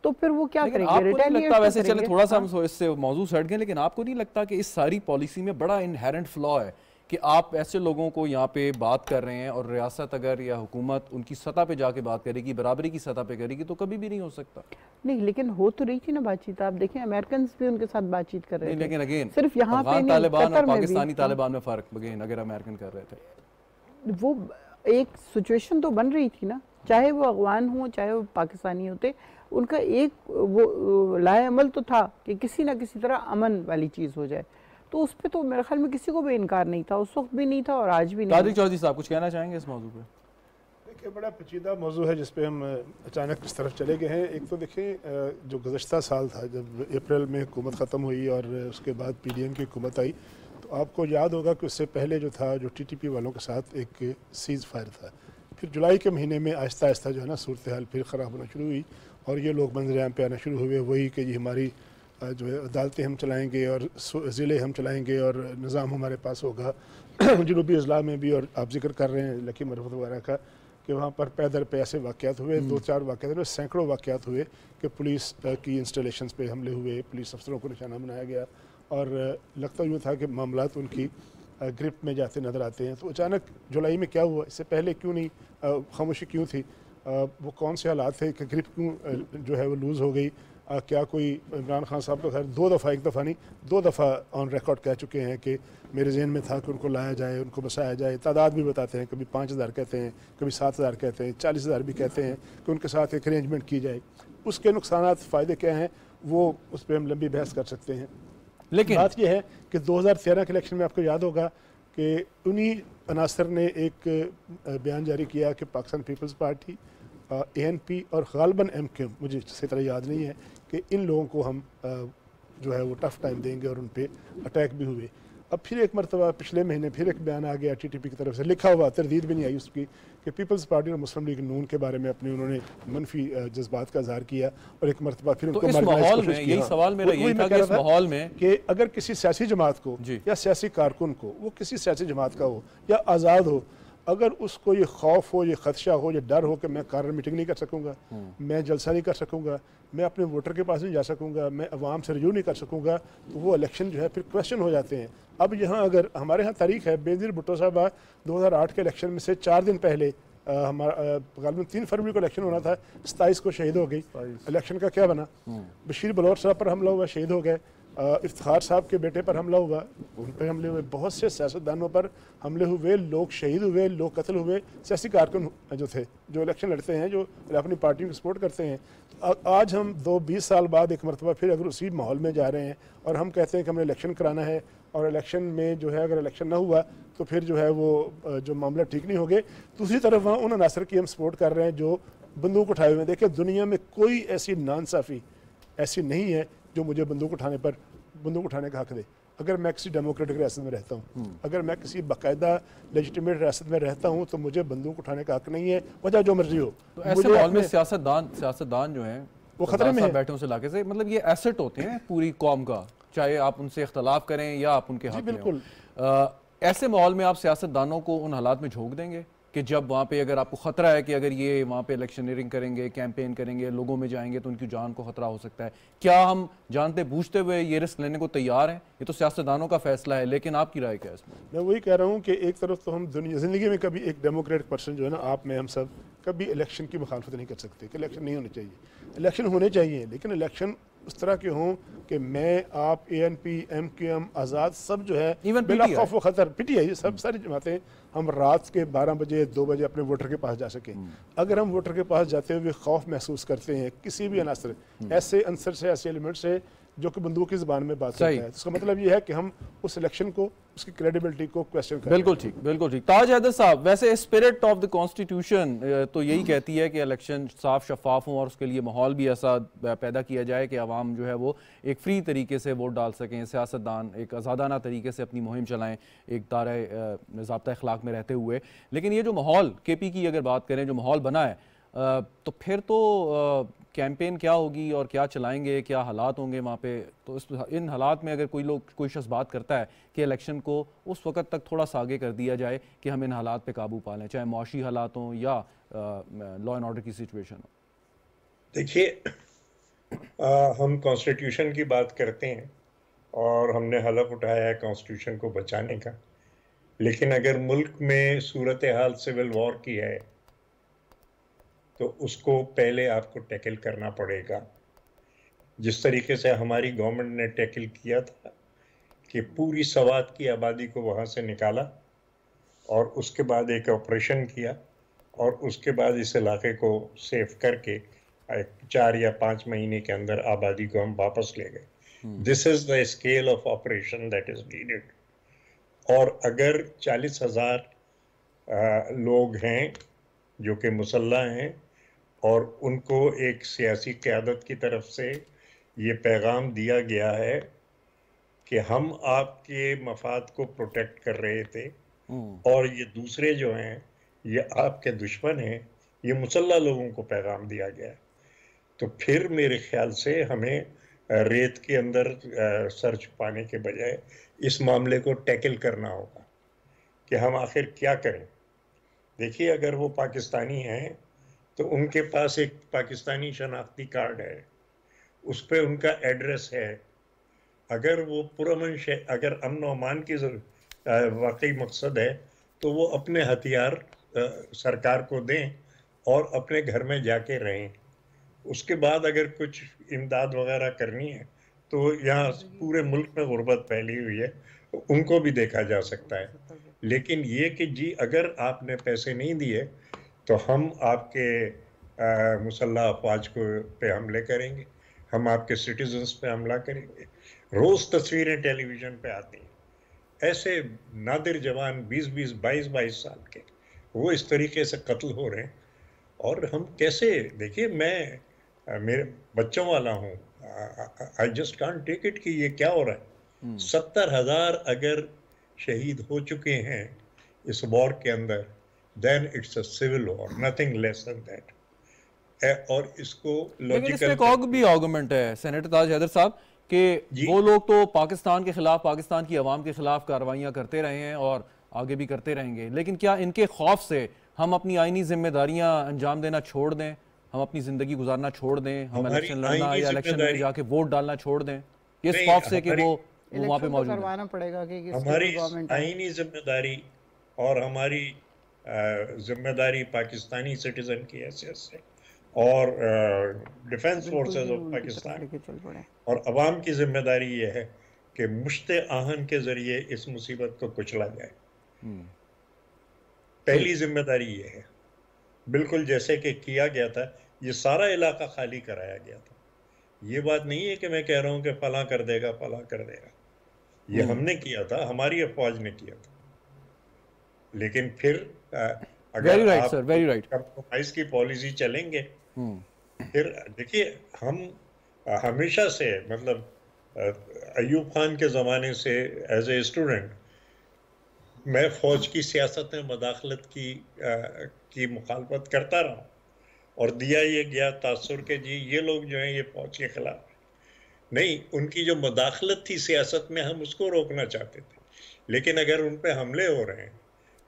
तो फिर वो क्या करेंगे? आपको नहीं लगता, वैसे चले थोड़ा सा हम इससे मौजूद हट गए, लेकिन आपको नहीं लगता कि इस सारी पॉलिसी में बड़ा इनहेरेंट फ्लॉ है कि आप ऐसे लोगों को यहाँ पे बात कर रहे हैं और रियासत अगर या हुकूमत उनकी सतह पे जाके बात करेगी, बराबरी की सतह पे करेगी, तो कभी भी नहीं हो सकता? नहीं, लेकिन हो तो रही थी ना बातचीत। आप देखें अमेरिकन भी उनके साथ बातचीत कर रहे थे। लेकिन अगेन सिर्फ यहाँ पे नहीं, तालिबान और पाकिस्तानी तालिबान में फ़र्क, अगेन अगर अमेरिकन कर रहे थे, वो एक सिचुएशन तो बन रही थी ना, चाहे वो अफगान हो चाहे वो पाकिस्तानी होते, उनका एक वो लाएअमल तो था कि किसी ना किसी तरह अमन वाली चीज़ हो जाए। तो उस पर तो मेरे ख्याल में किसी को भी इनकार नहीं था, उस वक्त भी नहीं था और आज भी नहीं। तारिक चौधरी साहब कुछ कहना चाहेंगे इस मौजू पे? देखिए, बड़ा पेचीदा मौजू है जिस पे हम अचानक इस तरफ चले गए हैं। एक तो देखिए, जो गुज़श्ता साल था जब अप्रैल में हुकूमत ख़त्म हुई और उसके बाद PDM की हुकूमत आई, तो आपको याद होगा कि उससे पहले जो था, जो TTP वालों के साथ एक सीज़ फायर था। फिर जुलाई के महीने में आहिस्ता आहिस्ता जो है ना सूरत हाल फिर ख़राब होना शुरू हुई और ये लोग मंजर आम पे आना शुरू हुए, वही कि ये हमारी जो है अदालतें हम चलाएंगे और ज़िले हम चलाएंगे और निज़ाम हमारे पास होगा। जनूबी अजला में भी, और आप जिक्र कर रहे हैं लकी मरफत वगैरह का, कि वहाँ पर पैदल पे ऐसे वाक़यात हुए, 2-4 वाक़यात हुए, सैकड़ों वाक़यात हुए कि पुलिस की इंस्टॉलेशंस पे हमले हुए, पुलिस अफसरों को निशाना बनाया गया और लगता यूँ था कि मामलात उनकी ग्रिप में जाते नज़र आते हैं। तो अचानक जुलाई में क्या हुआ, इससे पहले क्यों नहीं खामोशी क्यों थी? वो कौन से हालात थे कि ग्रिप क्यों जो है वो लूज़ हो गई। क्या कोई इमरान खान साहब तो खैर 2 दफ़ा, 1 दफ़ा नहीं 2 दफ़ा ऑन रिकॉर्ड कह चुके हैं कि मेरे जहन में था कि उनको लाया जाए, उनको बसाया जाए। तादाद भी बताते हैं, कभी 5000 कहते हैं, कभी 7000 कहते हैं, 40,000 भी कहते हैं कि उनके साथ एक अरेंजमेंट की जाए। उसके नुकसानात फ़ायदे क्या हैं वो उस पर हम लंबी बहस कर सकते हैं। लेकिन बात यह है कि 2013 के इलेक्शन में आपको याद होगा कि उन्हीं अनासर ने एक बयान जारी किया कि पाकिस्तान पीपल्स पार्टी, ANP और गालबन MQ, मुझे सही तरह याद नहीं है, कि इन लोगों को हम जो है वो टफ टाइम देंगे और उन पे अटैक भी हुए। अब फिर एक मरतबा पिछले महीने फिर एक बयान आ गया TTP की तरफ से, लिखा हुआ, तरदीद भी नहीं आई उसकी, कि पीपल्स पार्टी और मुस्लिम लीग नून के बारे में अपने उन्होंने मनफी जज्बात का इजहार किया और एक मरतबा फिर उनको इस माहौल में यही सवाल मेरा यही था कि इस माहौल में कि अगर किसी सियासी जमात को या सियासी कारकुन को, वो किसी सियासी जमात का हो या आज़ाद हो, अगर उसको ये खौफ हो, ये खदशा हो, ये डर हो कि मैं कारर मीटिंग नहीं कर सकूँगा, मैं जलसा नहीं कर सकूँगा, मैं अपने वोटर के पास नहीं जा सकूँगा, मैं अवाम से रजू नहीं कर सकूँगा, तो वो इलेक्शन जो है फिर क्वेश्चन हो जाते हैं। अब यहाँ अगर हमारे यहाँ तारीख है, बेनज़ीर भुट्टो साहब 2008 के इलेक्शन में से 4 दिन पहले हमारा गालिबन 3 फरवरी को इलेक्शन होना था, 27 को शहीद हो गई। इलेक्शन का क्या बना? बशीर बलोच साहब पर हमला हुआ, शहीद हो गए। इफ्तिखार साहब के बेटे पर हमला हुआ, उन पर हमले हुए, बहुत से सियासतदानों पर हमले हुए, लोग शहीद हुए, लोग कत्ल हुए, सियासी कारकुन जो थे, जो इलेक्शन लड़ते हैं, जो अपनी पार्टी को सपोर्ट करते हैं। तो आज हम 20 साल बाद एक मरतबा फिर अगर उसी माहौल में जा रहे हैं और हम कहते हैं कि हमें इलेक्शन कराना है, और इलेक्शन में जो है अगर इलेक्शन ना हुआ तो फिर जो है वो जो मामला ठीक नहीं हो गए। दूसरी तरफ वहाँ उन अनासर की हम सपोर्ट कर रहे हैं जो बंदूक उठाए हुए हैं। देखिए, दुनिया में कोई ऐसी नाइंसाफ़ी ऐसी नहीं है जो मुझे बंदूक उठाने का हक दे। अगर मैं किसी डेमोक्रेटिक रियासत में रहता हूँ, अगर मैं किसी बाकायदा लेजिटिमेट रियासत में रहता हूँ, तो मुझे बंदूक उठाने का हक नहीं है, वजह जो मर्जी हो। तो ऐसे माहौल में सियासतदान जो हैं वो खतरे में बैठे उस इलाके से, मतलब ये एसेट होते हैं पूरी कौम का, चाहे आप उनसे इख्तलाफ करें या आप उनके हक में बिल्कुल। ऐसे माहौल में आप सियासतदानों को उन हालात में झोंक देंगे कि जब वहाँ पे अगर आपको ख़तरा है कि अगर ये वहाँ पे इलेक्शनरिंग करेंगे, कैंपेन करेंगे, लोगों में जाएंगे तो उनकी जान को ख़तरा हो सकता है, क्या हम जानते बूझते हुए ये रिस्क लेने को तैयार हैं? ये तो सियासतदानों का फैसला है, लेकिन आपकी राय क्या है इसमें? मैं वही कह रहा हूँ कि एक तरफ तो हम दुनिया ज़िंदगी में कभी एक डेमोक्रेटिक पर्सन जो है ना, आप में हम सब कभी इलेक्शन की मुखालफत नहीं कर सकते कि इलेक्शन नहीं होने चाहिए। इलेक्शन होने चाहिए, लेकिन इलेक्शन उस तरह के हों कि मैं, आप, ANP, MQM, आज़ाद सब जो है बिला खौफ व खतर, PTI, सब सारी जमातें, हम रात के 12 बजे 2 बजे अपने वोटर के पास जा सकें। अगर हम वोटर के पास जाते हुए खौफ महसूस करते हैं किसी भी अनासर, ऐसे अंसर से, ऐसे एलिमेंट से जो कि बंदूक की ज़बान में बात करता है, तो इसका मतलब ये है कि हम उस इलेक्शन को, उसकी क्रेडिबिलिटी को क्वेश्चन करें। बिल्कुल ठीक, बिल्कुल ठीक। ताज हैदर साहब, वैसे स्पिरिट ऑफ द कॉन्स्टिट्यूशन तो यही कहती है कि इलेक्शन साफ शफाफ हों और उसके लिए माहौल भी ऐसा पैदा किया जाए कि आवाम जो है वो एक फ्री तरीके से वोट डाल सकें, सियासतदान एक आज़ादाना तरीके से अपनी मुहिम चलाएं, एक दायरे ज़ाब्ता अखलाक में रहते हुए। लेकिन ये जो माहौल KP की अगर बात करें, जो माहौल बना है, तो फिर तो कैंपेन क्या होगी और क्या चलाएंगे, क्या हालात होंगे वहाँ पे? तो इन हालात में अगर कोई शख्स बात करता है कि इलेक्शन को उस वक्त तक थोड़ा सा आगे कर दिया जाए कि हम इन हालात पे काबू पा लें, चाहे मौशी हालात हों या लॉ एंड ऑर्डर की सिचुएशन हो। देखिए, हम कॉन्स्टिट्यूशन की बात करते हैं और हमने हलफ उठाया है कॉन्स्टिट्यूशन को बचाने का, लेकिन अगर मुल्क में सूरत हाल सिविल वॉर की है तो उसको पहले आपको टैकल करना पड़ेगा। जिस तरीके से हमारी गवर्नमेंट ने टैकल किया था कि पूरी सवात की आबादी को वहाँ से निकाला और उसके बाद एक ऑपरेशन किया और उसके बाद इस इलाके को सेव करके 4 या 5 महीने के अंदर आबादी को हम वापस ले गए। This is the scale of operation that is needed. और अगर 40,000 लोग हैं जो कि मुसल्लह हैं और उनको एक सियासी क़यादत की तरफ से ये पैगाम दिया गया है कि हम आपके मफाद को प्रोटेक्ट कर रहे थे और ये दूसरे जो हैं ये आपके दुश्मन हैं, ये मुसल्लह लोगों को पैगाम दिया गया है, तो फिर मेरे ख्याल से हमें रेत के अंदर सर छुपाने के बजाय इस मामले को टैकल करना होगा कि हम आखिर क्या करें। देखिए, अगर वो पाकिस्तानी हैं तो उनके पास एक पाकिस्तानी शनाख्ती कार्ड है, उस पर उनका एड्रेस है। अगर वो पुरअमन अगर अमन व अमान की वाकई मकसद है तो वो अपने हथियार सरकार को दें और अपने घर में जाके रहें। उसके बाद अगर कुछ इमदाद वगैरह करनी है तो यहाँ पूरे मुल्क में गुर्बत फैली हुई है, उनको भी देखा जा सकता है। लेकिन ये कि जी अगर आपने पैसे नहीं दिए तो हम आपके मुसल्लह अफवाज को पे हमले करेंगे, हम आपके सिटीजन्स पे हमला करेंगे। रोज़ तस्वीरें टेलीविज़न पे आती हैं, ऐसे नादिर जवान 20-20, 22-22 साल के वो इस तरीके से कत्ल हो रहे हैं। और हम कैसे, देखिए मैं मेरे बच्चों वाला हूँ, I just can't take it कि ये क्या हो रहा है। 70,000 अगर शहीद हो चुके हैं इस वॉर के अंदर, then it's a civil war, nothing less than that. और इसको लेकिन इसमें एक लॉजिकल और भी आर्गुमेंट है सेनेटर ताज हैदर साहब कि वो लोग तो पाकिस्तान के खिलाफ, पाकिस्तान की आवाम के खिलाफ कार्रवाइयाँ करते रहे हैं और आगे भी करते रहेंगे, लेकिन क्या इनके खौफ से हम अपनी आईनी जिम्मेदारियां अंजाम देना छोड़ दें, हम अपनी जिंदगी गुजारना छोड़ दें, हम इलेक्शन लड़ना या इलेक्शन में जाके वोट डालना छोड़ दें, इस खौफ से कि वो वहाँ पे मौजूद करवाना पड़ेगा कि हमारी आईनी जिम्मेदारी और हमारी जिम्मेदारी पाकिस्तानी सिटीजन की हैसियत से और डिफेंस फोर्सेस ऑफ पाकिस्तान और अवाम की जिम्मेदारी ये है कि मुश्ते आहन के जरिए इस मुसीबत को कुचला जाए। पहली जिम्मेदारी ये है, बिल्कुल जैसे कि किया गया था, ये सारा इलाका खाली कराया गया था। ये बात नहीं है कि मैं कह रहा हूँ कि फला कर देगा, फला कर देगा, ये हमने किया था, हमारी अफवाज ने किया था। लेकिन फिर अगर आप कंप्रोमाइज की पॉलिसी चलेंगे, फिर देखिए हम हमेशा से, मतलब अयूब खान के ज़माने से एज ए स्टूडेंट मैं फ़ौज की सियासत में मदाखलत की मुखालफत करता रहा और दिया ये गया तासुर के जी ये लोग जो हैं ये फ़ौज के खिलाफ नहीं, उनकी जो मदाखलत थी सियासत में हम उसको रोकना चाहते थे। लेकिन अगर उन पे हमले हो रहे हैं,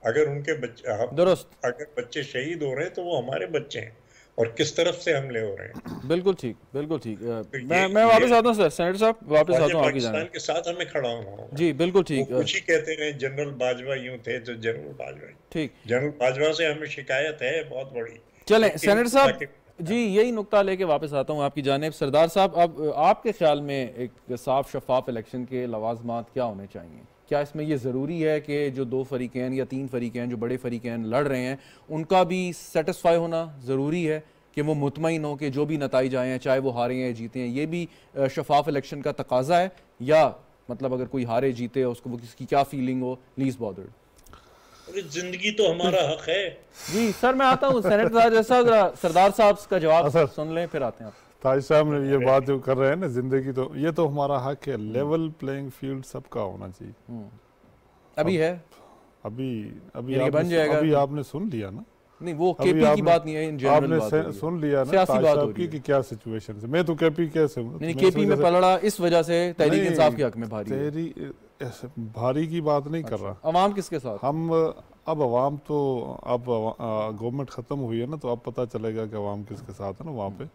अगर उनके बच्चे अगर बच्चे शहीद हो रहे हैं तो वो हमारे बच्चे हैं और किस तरफ से हमले हो रहे हैं। बिल्कुल ठीक, बिल्कुल ठीक। मैं वापस आता हूँ सर, सेनेटर साहब वापस आता हूँ आपकी पाकिस्तान के साथ हमें खड़ा होना होगा। जी बिल्कुल ठीक। कुछ ही कहते रहे जनरल बाजवा यूं थे तो जनरल बाजवा ठीक, जनरल बाजवा से हमें शिकायत है बहुत बड़ी। चलें सेनेटर साहब जी, यही नुक्ता लेके वापस आता हूँ आपकी जानिब। सरदार साहब, अब आपके ख्याल में एक साफ शफाफ इलेक्शन के लवाजमात क्या होने चाहिए? क्या इसमें ये ज़रूरी है कि जो दो फरीकैन या तीन फरीकैन जो बड़े फरीकैन लड़ रहे हैं उनका भी सेटिस्फाई होना ज़रूरी है कि वो मुतमईन हो कि जो भी नताइज आए हैं, चाहे वो हारे हैं जीते हैं, ये भी शफाफ इलेक्शन का तकाजा है? या मतलब अगर कोई हारे जीते उसको वो किसकी क्या फीलिंग हो, लीस्ट बॉदर्ड? जिंदगी तो हमारा हक है। जी सर, मैं आता हूँ सेनेटर जैसा सरदार साहब का जवाब सुन लें फिर आते हैं आप। ताज साहब ने ये बात जो कर रहे हैं ना, जिंदगी तो ये तो हमारा हक है, लेवल प्लेइंग फील्ड सबका होना चाहिए। अभी है, अभी बन जाएगा। अभी आपने सुन लिया ना, नहीं वो केपी की बात नहीं है, इन जनरल बात आपने सुन लिया ना सियासी बात हो रही है कि क्या सिचुएशन है। मैं तो केपी कैसे हूं, नहीं केपी में पलड़ा इस वजह से तहरीक इंसाफ के हक में भारी है। तेरी भारी की बात नहीं कर रहा। अवाम किसके साथ? हम अब अवाम तो अब गवर्नमेंट ख़त्म हुई है ना, तो अब पता चलेगा कि अवाम किसके साथ है ना। वहाँ पे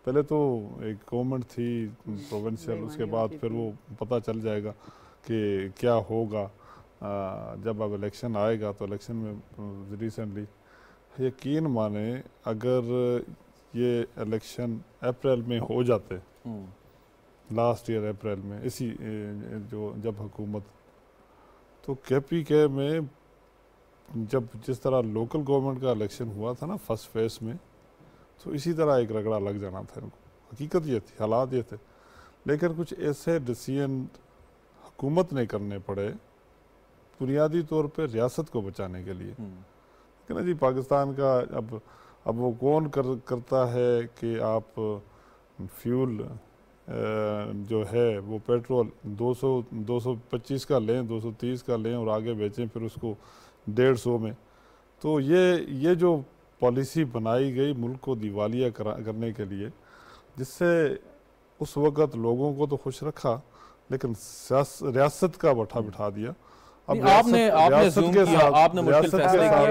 पहले तो एक गवर्नमेंट थी प्रोविंशियल, उसके बाद फिर वो पता चल जाएगा कि क्या होगा जब अब इलेक्शन आएगा। तो इलेक्शन में रिसेंटली यकीन माने अगर ये इलेक्शन अप्रैल में हो जाते, लास्ट ईयर अप्रैल में, इसी जो जब हुकूमत, तो KPK में जब जिस तरह लोकल गवर्नमेंट का इलेक्शन हुआ था ना फर्स्ट फेज में, तो इसी तरह एक रगड़ा लग जाना था इनको। हकीकत ये थी, हालात ये थे। लेकिन कुछ ऐसे डिसीजन हुकूमत ने करने पड़े बुनियादी तौर पे रियासत को बचाने के लिए, कि ना जी पाकिस्तान का अब वो कौन करता है कि आप फ्यूल जो है वो पेट्रोल 225 का लें, 230 का लें और आगे बेचें फिर उसको 150 में। तो ये जो पॉलिसी बनाई गई मुल्क को दिवालिया करने के लिए, जिससे उस वक़्त लोगों को तो खुश रखा लेकिन रियासत का बठा बिठा दिया। अब आपने ज़ूम किया, आपने मुश्किल फैसले किए।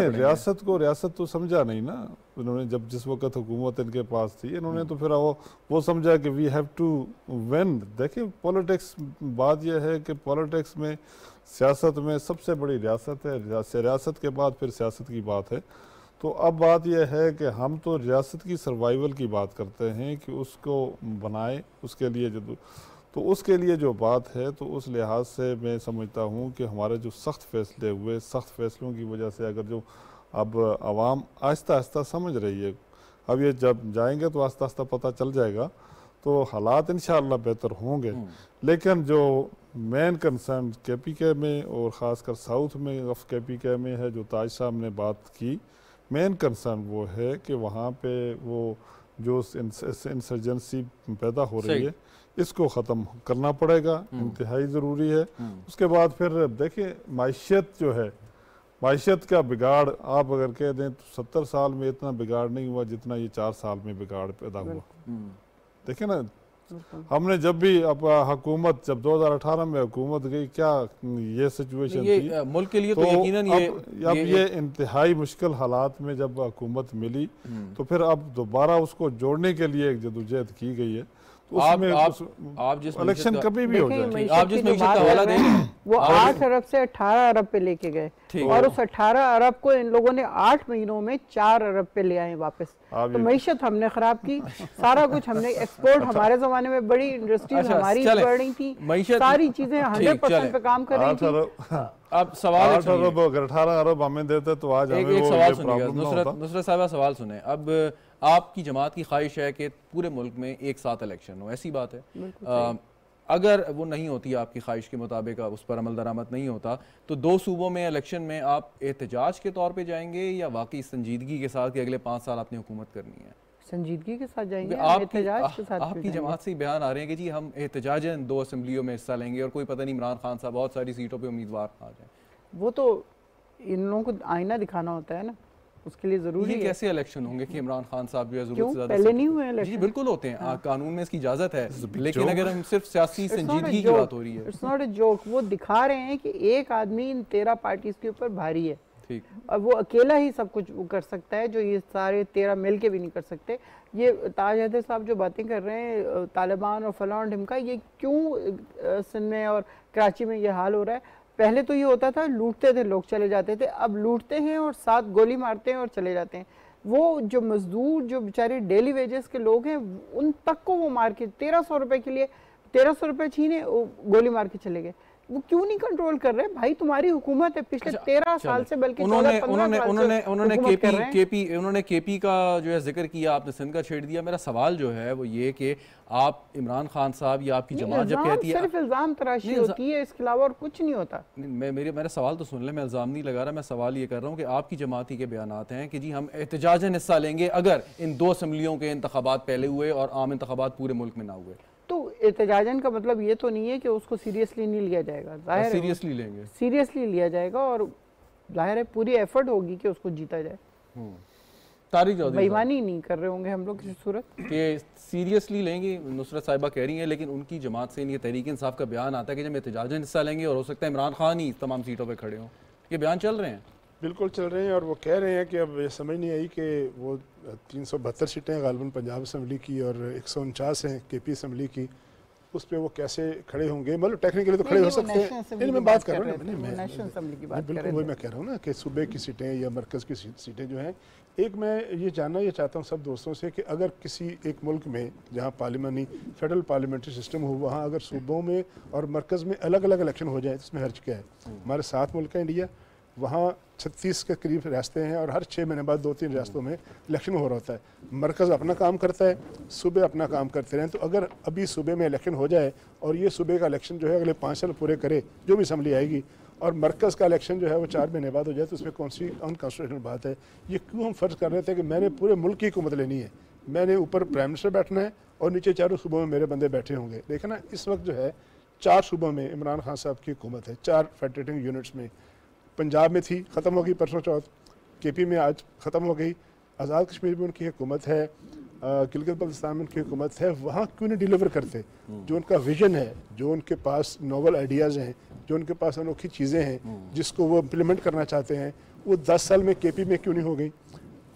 रियासत को रियासत तो समझा नहीं ना उन्होंने, जब जिस वक्त हुकूमत इनके पास थी इन्होंने तो फिर वो समझा कि वी हैव टू विन। देखिए पॉलिटिक्स, बात यह है कि पॉलिटिक्स में सियासत में सबसे बड़ी रियासत है, रियासत के बाद फिर सियासत की बात है। तो अब बात यह है कि हम तो रियासत की सर्वाइवल की बात करते हैं कि उसको बनाए, उसके लिए तो उसके लिए जो बात है, तो उस लिहाज से मैं समझता हूँ कि हमारे जो सख्त फैसले हुए, सख्त फैसलों की वजह से अगर जो अब आवाम आहिस्ता आहिस्ता समझ रही है, अब ये जब जाएंगे तो आहिस्ता आहिस्ता पता चल जाएगा, तो हालात इंशाअल्लाह बेहतर होंगे। लेकिन जो मेन कंसर्न KPK में और ख़ासकर साउथ में ऑफ KPK में है, जो ताज साहब ने बात की, मेन कंसर्न वो है कि वहाँ पे वो जो इंसर्जेंसी पैदा हो रही है, इसको ख़त्म करना पड़ेगा, इंतहाई ज़रूरी है। उसके बाद फिर देखिए माशियत जो है, माशियत का बिगाड़ आप अगर कह दें तो 70 साल में इतना बिगाड़ नहीं हुआ जितना ये 4 साल में बिगाड़ पैदा हुआ। देखिए ना, हमने जब भी अब हुकूमत, जब 2018 में हुकूमत गई, क्या ये सिचुएशन थी मुल्क के लिए, तो यकीनन अब ये इंतहाई मुश्किल हालात में जब हुकूमत मिली, तो फिर अब दोबारा उसको जोड़ने के लिए एक जदोजहद की गई है। आप जिस इलेक्शन कभी भी हो जाए, आप जिस मईशत का हवाला दें, वो 8 अरब से 18 अरब पे लेके गए, और उस 18 अरब को इन लोगों ने 8 महीनों में 4 अरब पे ले आए वापस। तो मईशत हमने खराब की, सारा कुछ हमने एक्सपोर्ट, हमारे जमाने में बड़ी इंडस्ट्रीज हमारी बढ़ रही थी, सारी चीजें 100% पे काम कर रही थी। अब सवाल 18 अरब हमें देते तो आज एक सवाल सुनिएगा, नुसरत साहब सवाल सुने। अब आपकी जमात की ख्वाहिश है कि पूरे मुल्क में एक साथ इलेक्शन हो, ऐसी बात है। अगर वो नहीं होती, आपकी ख्वाहिश के मुताबिक उस पर अमल दरामद नहीं होता, तो 2 सूबों में इलेक्शन में आप एहतजाज के तौर पे जाएंगे या वाकई संजीदगी के साथ कि अगले 5 साल आपने हुकूमत करनी है? संजीदगी के साथ जाएंगे। आपकी जमात से बयान आ रहे हैं कि जी हम एहतजाजन 2 असम्बलियों में हिस्सा लेंगे और कोई पता नहीं इमरान खान साहब बहुत सारी सीटों पर उम्मीदवार आ जाए। वो तो इन लोगों को आईना दिखाना होता है ना, उसके लिए जरूरी है। कैसे इलेक्शन होंगे कि इमरान खान साहब जो है जरूरत से ज्यादा पहले नहीं हुए इलेक्शन? जी बिल्कुल होते हैं, कानून में इसकी इजाजत है, लेकिन अगर हम सिर्फ सियासी संजीदगी की बात हो रही है, इट्स नॉट अ जोक। वो दिखा रहे हैं कि एक आदमी इन 13 पार्टीज के ऊपर भारी है, ठीक, और वो अकेला ही सब कुछ कर सकता है, जो ये सारे 13 मिल के भी नहीं कर सकते। ये ताज हैदर साहब जो बातें कर रहे हैं तालिबान और फलां ढिमका, ये क्यों सिंध में और कराची में ये हाल हो रहा है? पहले तो ये होता था लूटते थे लोग, चले जाते थे, अब लूटते हैं और साथ गोली मारते हैं और चले जाते हैं। वो जो मजदूर, जो बेचारे डेली वेजेस के लोग हैं, उन तक को वो मार के 1300 रुपए के लिए 1300 रुपए छीने, गोली मार के चले गए। वो क्यों नहीं कंट्रोल कर रहे? भाई तुम्हारी हुकूमत है, पिछले 13 साल से, बल्कि उन्होंने केपी का जो है जिक्र किया, आपने सिंध का छेड़ दिया। मेरा सवाल जो है वो ये कि आप इमरान खान साहब या आपकी जमात जब कहती है सिर्फ इल्जाम तराशी होती है, इसके अलावा और कुछ नहीं होता। मेरा सवाल तो सुन ले, मैं इल्जाम नहीं लगा रहा, मैं सवाल ये कर रहा हूँ कि आपकी जमाती के बयानात हैं कि जी हम एहतजाजन हिस्सा लेंगे अगर इन 2 असम्बलियों के इंतखाबात पहले हुए और आम इंतखाबात पूरे मुल्क में ना हुए। तो एहतजाजन का मतलब ये तो नहीं है कि उसको सीरियसली नहीं लिया जाएगा, जाहिर है सीरियसली लेंगे, सीरियसली लिया जाएगा, और जाहिर है पूरी एफर्ट होगी कि उसको जीता जाए। तारिक चौधरी बेईमानी नहीं कर रहे होंगे हम लोग किसी सूरत के सीरियसली लेंगे, नुसरत साहिबा कह रही हैं, लेकिन उनकी जमात से ये तहरीक इंसाफ का बयान आता है कि जब एहतजाजन हिस्सा लेंगे और हो सकता है इमरान खान ही तमाम सीटों पर खड़े हों। ये बयान चल रहे हैं? बिल्कुल चल रहे हैं, और वो कह रहे हैं कि अब ये समझ नहीं आई कि वो 372 सीटें गालिबन पंजाब असम्बली की और 149 हैं KP असम्बली की, उस पर वो कैसे खड़े होंगे? मतलब टेक्निकली तो खड़े हो सकते हैं, मैं बात कर रहा हूँ, बिल्कुल वही मैं कह रहा हूँ ना कि सूबे की सीटें या मरकज़ की सीटें जो हैं। एक मैं ये जानना ये चाहता हूँ सब दोस्तों से कि अगर किसी एक मुल्क में जहाँ पार्लिमानी फेडरल पार्लियामेंट्री सिस्टम हो, वहाँ अगर सूबों में और मरकज़ में अलग अलग इलेक्शन हो जाए तो इसमें हर्ज क्या है? हमारे 7 मुल्क है इंडिया, वहाँ 36 के करीब रियासतें हैं और हर 6 महीने बाद 2-3 रियासतों में इलेक्शन हो रहा होता है। मरकज़ अपना काम करता है, सूबे अपना काम करते रहें। तो अगर अभी सूबे में इलेक्शन हो जाए और ये सूबे का इलेक्शन जो है अगले 5 साल पूरे करे, जो भी असम्बली आएगी, और मरकज़ का इलेक्शन जो है वो 4 महीने बाद हो जाए, तो उसमें कौन सी अनकॉन्स्टिट्यूशनल बात है? ये क्यों हम फ़र्ज़ कर रहे थे कि मैंने पूरे मुल्क की हुकूमत लेनी है, मैंने ऊपर प्राइम मिनिस्टर बैठना है और नीचे चारों सूबों में मेरे बंदे बैठे होंगे। देखिए ना, इस वक्त जो है 4 सूबों में इमरान खान साहब की हुकूमत है, 4 फेडरेटिंग यूनिट्स में। पंजाब में थी, ख़त्म हो गई परसों चौथ, KP में आज ख़त्म हो गई, आज़ाद कश्मीर में उनकी हुकूमत है, गिलगित बल्तिस्तान में उनकी हुकूमत है। वहाँ क्यों नहीं डिलीवर करते? जो उनका विजन है, जो उनके पास नोवल आइडियाज़ हैं, जो उनके पास अनोखी चीज़ें हैं जिसको वो इम्प्लीमेंट करना चाहते हैं, वो 10 साल में KP में क्यों नहीं हो गई?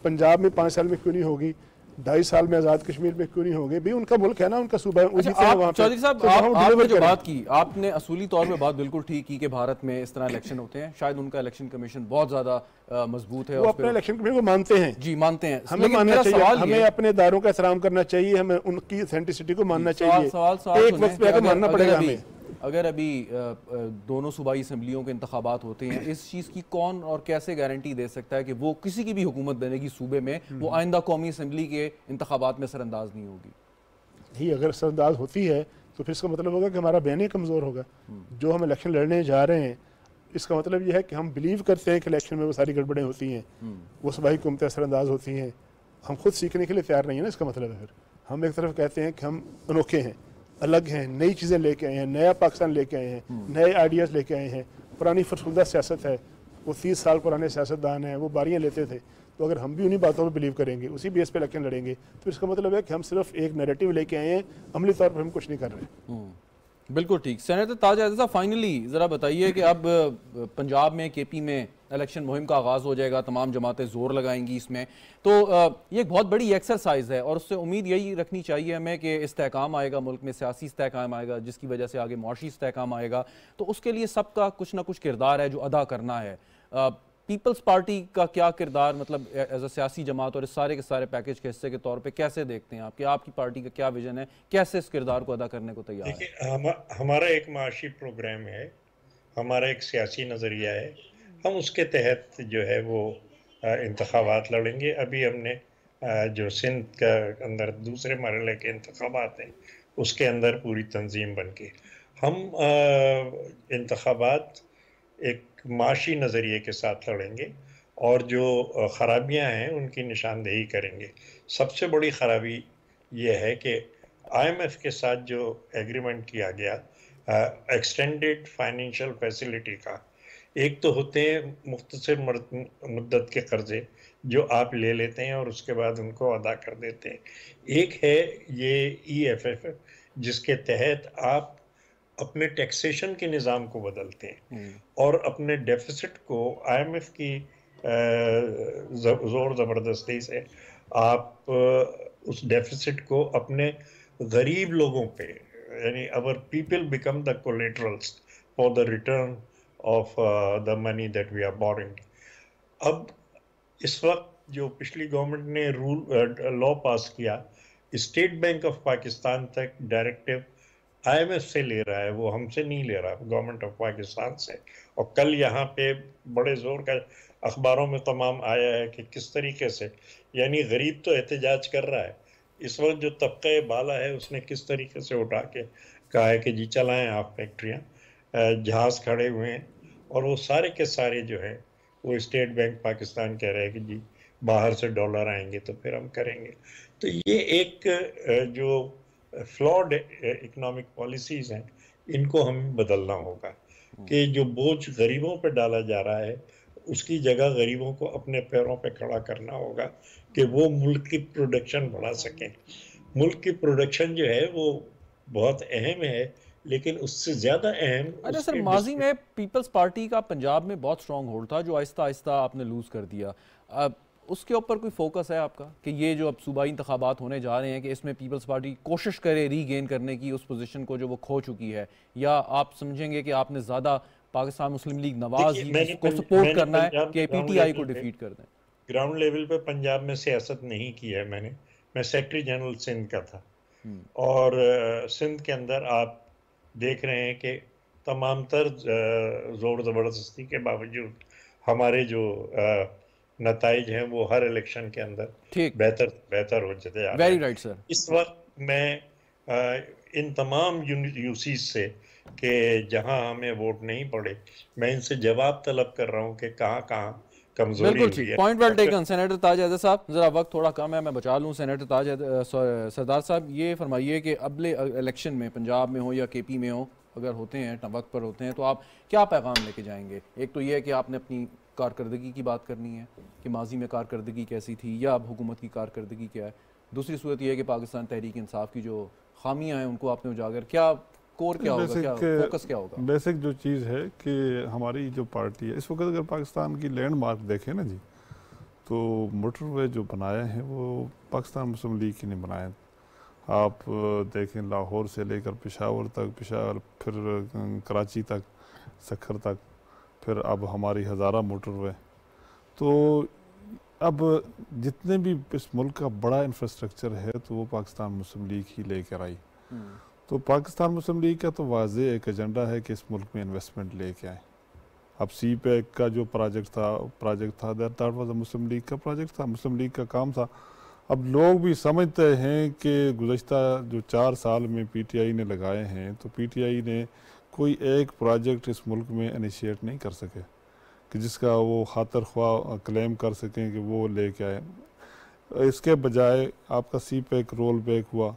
पंजाब में 5 साल में क्यों नहीं होगी? 2.5 साल में आज़ाद कश्मीर में क्यों नहीं होंगे? भाई उनका मुल्क है ना, उनका सूबा है। अच्छा, आप चौधरी साहब, आपने जो बात की, आपने असूली तौर पे बात बिल्कुल ठीक की कि भारत में इस तरह इलेक्शन होते हैं। शायद उनका इलेक्शन कमीशन बहुत ज़्यादा मजबूत है, वो अपना इलेक्शन कमीशन को मानते हैं जी, मानते हैं। हमें मानना चाहिए, हमें अपने इदारों का एहतराम करना चाहिए, हमें उनकी ऑथेंटिसिटी को मानना चाहिए। एक वक्त पे मानना पड़ेगा हमें। अगर अभी दोनों सूबाई असम्बलियों के इंतखाबात होते हैं, इस चीज़ की कौन और कैसे गारंटी दे सकता है कि वो किसी की भी हुकूमत बनेगी सूबे में, वो आइंदा कौमी असम्बली के इंतखाबात में असरअंदाज नहीं होगी? ही अगर असरअंदाज होती है तो फिर इसका मतलब होगा कि हमारा बयान ही कमज़ोर होगा। जो हम इलेक्शन लड़ने जा रहे हैं, इसका मतलब यह है कि हम बिलीव करते हैं कि इलेक्शन में वो सारी गड़बड़ें होती हैं, वो सूबाई हुकूमतें असरअंदाज होती हैं। हम खुद सीखने के लिए तैयार नहीं है ना। इसका मतलब है फिर हम एक तरफ कहते हैं कि हम अनोखे हैं, अलग हैं, नई चीज़ें लेके आए हैं, नया पाकिस्तान लेके आए हैं, नए आइडियाज़ लेके आए हैं। पुरानी फरसुदा सियासत है, वो 30 साल पुराने सियासतदान हैं, वो बारियाँ लेते थे। तो अगर हम भी उन्हीं बातों पर बिलीव करेंगे, उसी बेस पे इलेक्शन लड़ेंगे, तो इसका मतलब है कि हम सिर्फ एक नैरेटिव लेके आए हैं, अमली तौर पर हम कुछ नहीं कर रहे। बिल्कुल ठीक। सेनेटर ताज अहद साहब, फाइनली ज़रा बताइए कि अब पंजाब में, केपी में इलेक्शन मुहिम का आगाज़ हो जाएगा, तमाम जमातें ज़ोर लगाएंगी इसमें, तो ये एक बहुत बड़ी एक्सरसाइज है और उससे उम्मीद यही रखनी चाहिए हमें कि इस्तेहकाम आएगा, मुल्क में सियासी इस्तेहकाम आएगा, जिसकी वजह से आगे मुआशी इस्तेहकाम आएगा। तो उसके लिए सबका कुछ ना कुछ किरदार है जो अदा करना है। पीपल्स पार्टी का क्या किरदार, मतलब एज अ सियासी जमात और इस सारे के सारे पैकेज के हिस्से के तौर पे कैसे देखते हैं आप कि आपकी पार्टी का क्या विजन है, कैसे इस किरदार को अदा करने को तैयार है? देखिए, हमारा एक माशी प्रोग्राम है, हमारा एक सियासी नज़रिया है, हम उसके तहत जो है वो इंतखाबात लड़ेंगे। अभी हमने जो सिंध का अंदर दूसरे मरहले के इंतखाबात हैं, उसके अंदर पूरी तंजीम बन के हम इंतखाबात एक माशी नज़रिए के साथ लड़ेंगे और जो ख़राबियाँ हैं उनकी निशानदेही करेंगे। सबसे बड़ी ख़राबी ये है कि IMF के साथ जो एग्रीमेंट किया गया एक्सटेंडेड फाइनेंशियल फैसिलिटी का, एक तो होते हैं मुख्तसर मुद्दत के कर्जे जो आप ले लेते हैं और उसके बाद उनको अदा कर देते हैं। एक है ये EFF जिसके तहत आप अपने टैक्सेशन के निज़ाम को बदलते हैं और अपने डेफिसिट को IMF की ज़ोर ज़बरदस्ती से आप उस डेफिसिट को अपने गरीब लोगों पे, यानी our people become the collaterals for the return of the money that we are borrowing. अब इस वक्त जो पिछली गवर्नमेंट ने लॉ पास किया, स्टेट बैंक ऑफ पाकिस्तान तक डायरेक्टिव IMF से ले रहा है, वो हमसे नहीं ले रहा, गवर्नमेंट ऑफ पाकिस्तान से। और कल यहाँ पे बड़े ज़ोर का अखबारों में तमाम आया है कि किस तरीके से, यानी गरीब तो एहतजाज कर रहा है, इस वक्त जो तबका बाला है उसने किस तरीके से उठा के कहा है कि जी चलाएं आप फैक्ट्रियाँ, जहाज़ खड़े हुए हैं और वो सारे के सारे जो है वो स्टेट बैंक पाकिस्तान कह रहे हैं कि जी बाहर से डॉलर आएंगे तो फिर हम करेंगे। तो ये एक जो फ्लॉड इकोनॉमिक पॉलिसीज़ हैं, इनको हमें बदलना होगा कि जो बोझ गरीबों पे डाला जा रहा है उसकी जगह गरीबों को अपने पैरों पे खड़ा करना होगा कि वो मुल्क की प्रोडक्शन बढ़ा सकें। मुल्क की प्रोडक्शन जो है वो बहुत अहम है, लेकिन उससे ज़्यादा अहम। अच्छा सर, माजी में पीपल्स पार्टी का पंजाब में बहुत स्ट्रॉन्ग होल्ड था जो आहिस्ता आहिस्ता आपने लूज़ कर दिया। उसके ऊपर कोई फोकस है आपका कि ये जो अब सूबाई इंतखाबात होने जा रहे हैं कि इसमें पीपल्स पार्टी कोशिश करे रीगेन करने की उस पोजीशन को जो वो खो चुकी है, या आप समझेंगे कि आपने ज़्यादा पाकिस्तान मुस्लिम लीग नवाज को सपोर्ट करना है कि PTI को डिफीट कर दें? ग्राउंड लेवल पे पंजाब में सियासत नहीं की है मैंने, मैं सेक्रेटरी जनरल सिंध का था और सिंध के अंदर आप देख रहे हैं कि तमाम तर ज़ोर ज़बरदस्ती के बावजूद हमारे जो नताइज हैं वो हर इलेक्शन के अंदर बेहतर हो जाते हैं। Very right sir. इस वक्त मैं इन तमाम यूसीज से कि जहां हमें वोट नहीं पड़े, मैं इनसे जवाब तलब कर रहा हूं कि कहां कमजोरी हुई है। पॉइंट वेल टेकन सेनेटर ताज अहद साहब। जरा वक्त थोड़ा कम है, मैं बचा लूं। सेनेटर ताज सरदार साहब, ये फरमाइए कि अगले इलेक्शन में पंजाब में हो या KP में हो, अगर होते हैं वक्त पर होते हैं, तो आप क्या पैगाम लेके जाएंगे? एक तो ये है कि आपने अपनी कारकर्दगी की बात करनी है कि माजी में कारकर्दगी कैसी थी या अब हुकूमत की कारकर्दगी क्या है। दूसरी सूरत यह है कि पाकिस्तान तहरीक इंसाफ की जो खामियां हैं उनको आपने उजागर, क्या कोर क्या होगा, क्या फोकस क्या होगा? बेसिक जो चीज़ है कि हमारी जो पार्टी है इस वक्त, अगर पाकिस्तान की लैंडमार्क देखें ना जी, तो मोटरवे जो बनाए हैं वो पाकिस्तान मुस्लिम लीग की नहीं बनाए। आप देखें लाहौर से लेकर पेशावर तक, पेशावर फिर कराची तक, सखर तक, फिर अब हमारी हज़ारा मोटरवे। तो अब जितने भी इस मुल्क का बड़ा इंफ्रास्ट्रक्चर है तो वो पाकिस्तान मुस्लिम लीग ही लेकर आई। तो पाकिस्तान मुस्लिम लीग का तो वाज़े एक एजेंडा है कि इस मुल्क में इन्वेस्टमेंट लेके आए। अब सी पैक का जो प्रोजेक्ट था दैट वाज मुस्लिम लीग का प्रोजेक्ट था, मुस्लिम लीग का काम था। अब लोग भी समझते हैं कि गुज़श्ता जो 4 साल में पीटीआई ने लगाए हैं तो पीटीआई ने कोई एक प्रोजेक्ट इस मुल्क में इनिशिएट नहीं कर सके कि जिसका वो खातर ख्वाह क्लेम कर सकें कि वो लेके आए। इसके बजाय आपका सी पैक रोल बैक हुआ,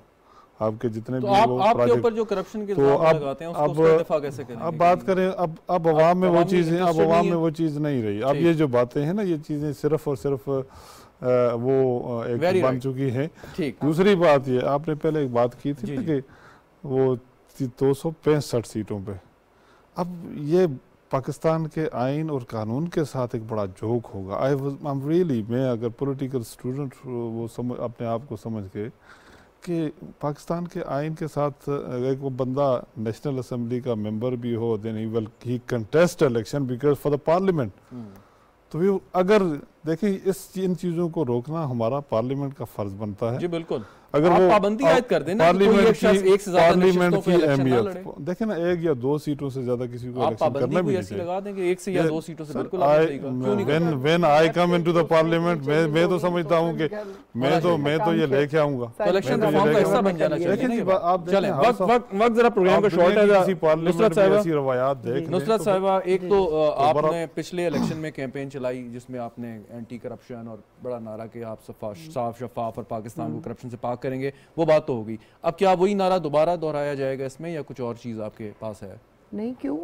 आपके जितने तो भी वो आपके ऊपर जो करप्शन के इल्जाम लगाते हैं उसको दफा कैसे करेंगे? अब बात करें, अब अवाम में वो चीज़ है, अब अवाम में वो चीज़ नहीं रही। अब ये जो बातें हैं ना, ये चीज़ें सिर्फ और सिर्फ वो एक बन चुकी है। दूसरी बात ये, आपने पहले एक बात की थी कि वो 265 सीटों पे, अब ये पाकिस्तान के आइन और कानून के साथ एक बड़ा जोक होगा। I'm really, मैं अगर पॉलिटिकल स्टूडेंट वो समझ अपने आप को समझ के कि पाकिस्तान के आइन के साथ एक वो बंदा नेशनल असेंबली का मेंबर भी हो, then he contest election because for the parliament. तो भी अगर देखिए इन चीज़ों को रोकना हमारा पार्लियामेंट का फर्ज बनता है। जी बिल्कुल, अगर आप वो पाबंदी आयद कर देना कि कोई एक शख्स एक से ज्यादा नशिस्तों पे इलेक्शन ना लड़े। देखें ना, 1 या 2 सीटों से ज्यादा किसी को आप इलेक्शन करना भी नहीं ऐसी लगा दें कि 1 से या 2 सीटों से बिल्कुल when I come into the parliament, मैं तो समझता हूं कि मैं तो ये लेके आऊंगा। तो इलेक्शन रिफॉर्म का हिस्सा बन जाना चाहिए। देखिए आप चलें, वक्त जरा प्रोग्राम का शॉर्ट है। नुसरत साहिबा, रवायात देख, नुसरत साहिबा, एक तो आपने पिछले इलेक्शन में कैंपेन चलाई जिसमें आपने एंटी करप्शन और बड़ा नारा कि आप साफ शफाफ और पाकिस्तान को करप्शन से पाक करेंगे, वो बात तो होगी। अब क्या वही नारा दोबारा दोहराया जाएगा इसमें या कुछ और चीज़ आपके पास है? नहीं, क्यों,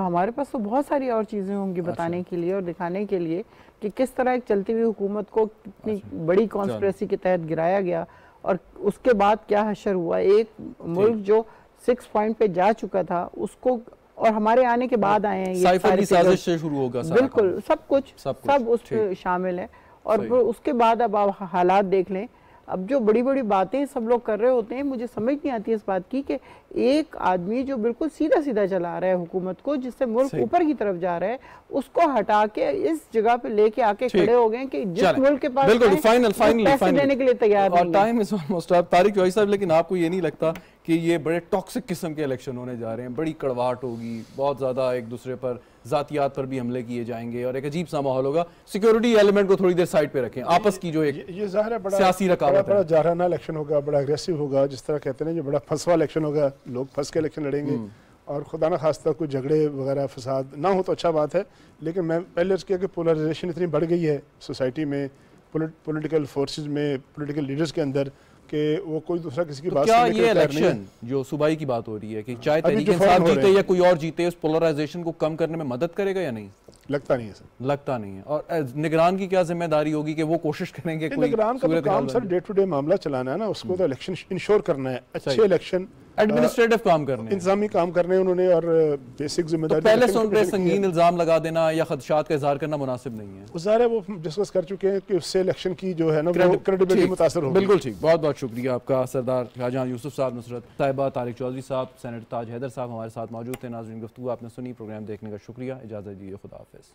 हमारे पास तो बहुत सारी और चीज़ें होंगी बताने के लिए और दिखाने के लिए कि किस तरह एक चलती हुई हुकूमत को कितनी बड़ी कॉन्स्पिरेसी के तहत गिराया गया और उसके बाद क्या हशर हुआ। एक मुल्क जो 6 पॉइंट पे जा चुका था उसको, और हमारे आने के बाद आए हैं ये सारी साजिश से शुरू होगा, बिल्कुल सब उस पर शामिल है। और उसके बाद अब आप हालात देख लें, अब जो बड़ी बड़ी बातें सब लोग कर रहे होते हैं, मुझे समझ नहीं आती इस बात की कि एक आदमी जो बिल्कुल सीधा सीधा चला रहा है हुकूमत को, जिससे मुल्क ऊपर की तरफ जा रहा है, उसको हटा के इस जगह पे लेके आके खड़े हो गए कि जिस मुल्क के पास बिल्कुल पैसे देने के लिए तैयार नहीं है। Time is almost up. Tariq Johri साहब, लेकिन आपको ये नहीं लगता कि ये बड़े टॉक्सिक किस्म के इलेक्शन होने जा रहे हैं? बड़ी कड़वाहट होगी, बहुत ज़्यादा एक दूसरे पर, ज़ातियात पर भी हमले किए जाएंगे और एक अजीब सा माहौल होगा। सिक्योरिटी एलिमेंट को थोड़ी देर साइड पे रखें, आपस की जो एक ये ज़ाहिर है बड़ा सियासी रकावट है, बड़ा जारहाना इलेक्शन होगा, बड़ा अग्रेसिव होगा, जिस तरह कहते हैं ये बड़ा फंसवा इलेक्शन होगा, लोग फंस के इलेक्शन लड़ेंगे और खुदा न खास्ता कोई झगड़े वगैरह फसाद ना हो तो अच्छा बात है। लेकिन मैं पहले अर्ज़ किया कि पोलराइजेशन इतनी बढ़ गई है सोसाइटी में, पॉलिटिकल फोर्सेस में, पॉलिटिकल लीडर्स के अंदर, कि वो कोई दूसरा किसी की बात क्या ये इलेक्शन जो सूबाई की बात हो रही है कि चाहे तहरीक इंसाफ जीते या कोई और जीते, उस पोलराइजेशन को कम करने में मदद करेगा या नहीं? लगता नहीं है सर, लगता नहीं है। और निगरान की क्या जिम्मेदारी होगी कि वो कोशिश करेंगे? कोई निगरान का तो काम सर डे टू डे मामला चलाना है ना, उसको तो इलेक्शन इंश्योर करना है, अच्छे इलेक्शन, एडमिनिस्ट्रेटिव काम करने, इंतजामी काम करने उन्होंने, और बेसिक जिम्मेदारी। तो पहले से उन पे संगीन इल्जाम लगा देना या खदशात का इजहार करना मुनासिब नहीं है। ज़ाहिर है वो डिस्कस कर चुके हैं कि उससे इलेक्शन की जो है ना क्रेडिबिलिटी मुतासर होगी। बिल्कुल ठीक, बहुत बहुत शुक्रिया आपका सरदार शाहजहां यूसुफ साहब, नुसरत साहिबा, तारिक चौधरी साहब, सेनेटर ताज हैदर साहब हमारे साथ मौजूद थे। नाज़रीन, गुफ्तगू आपने सुनी, प्रोग्राम देखने का शुक्रिया, इजाज़त दीजिए, खुदा हाफिज़।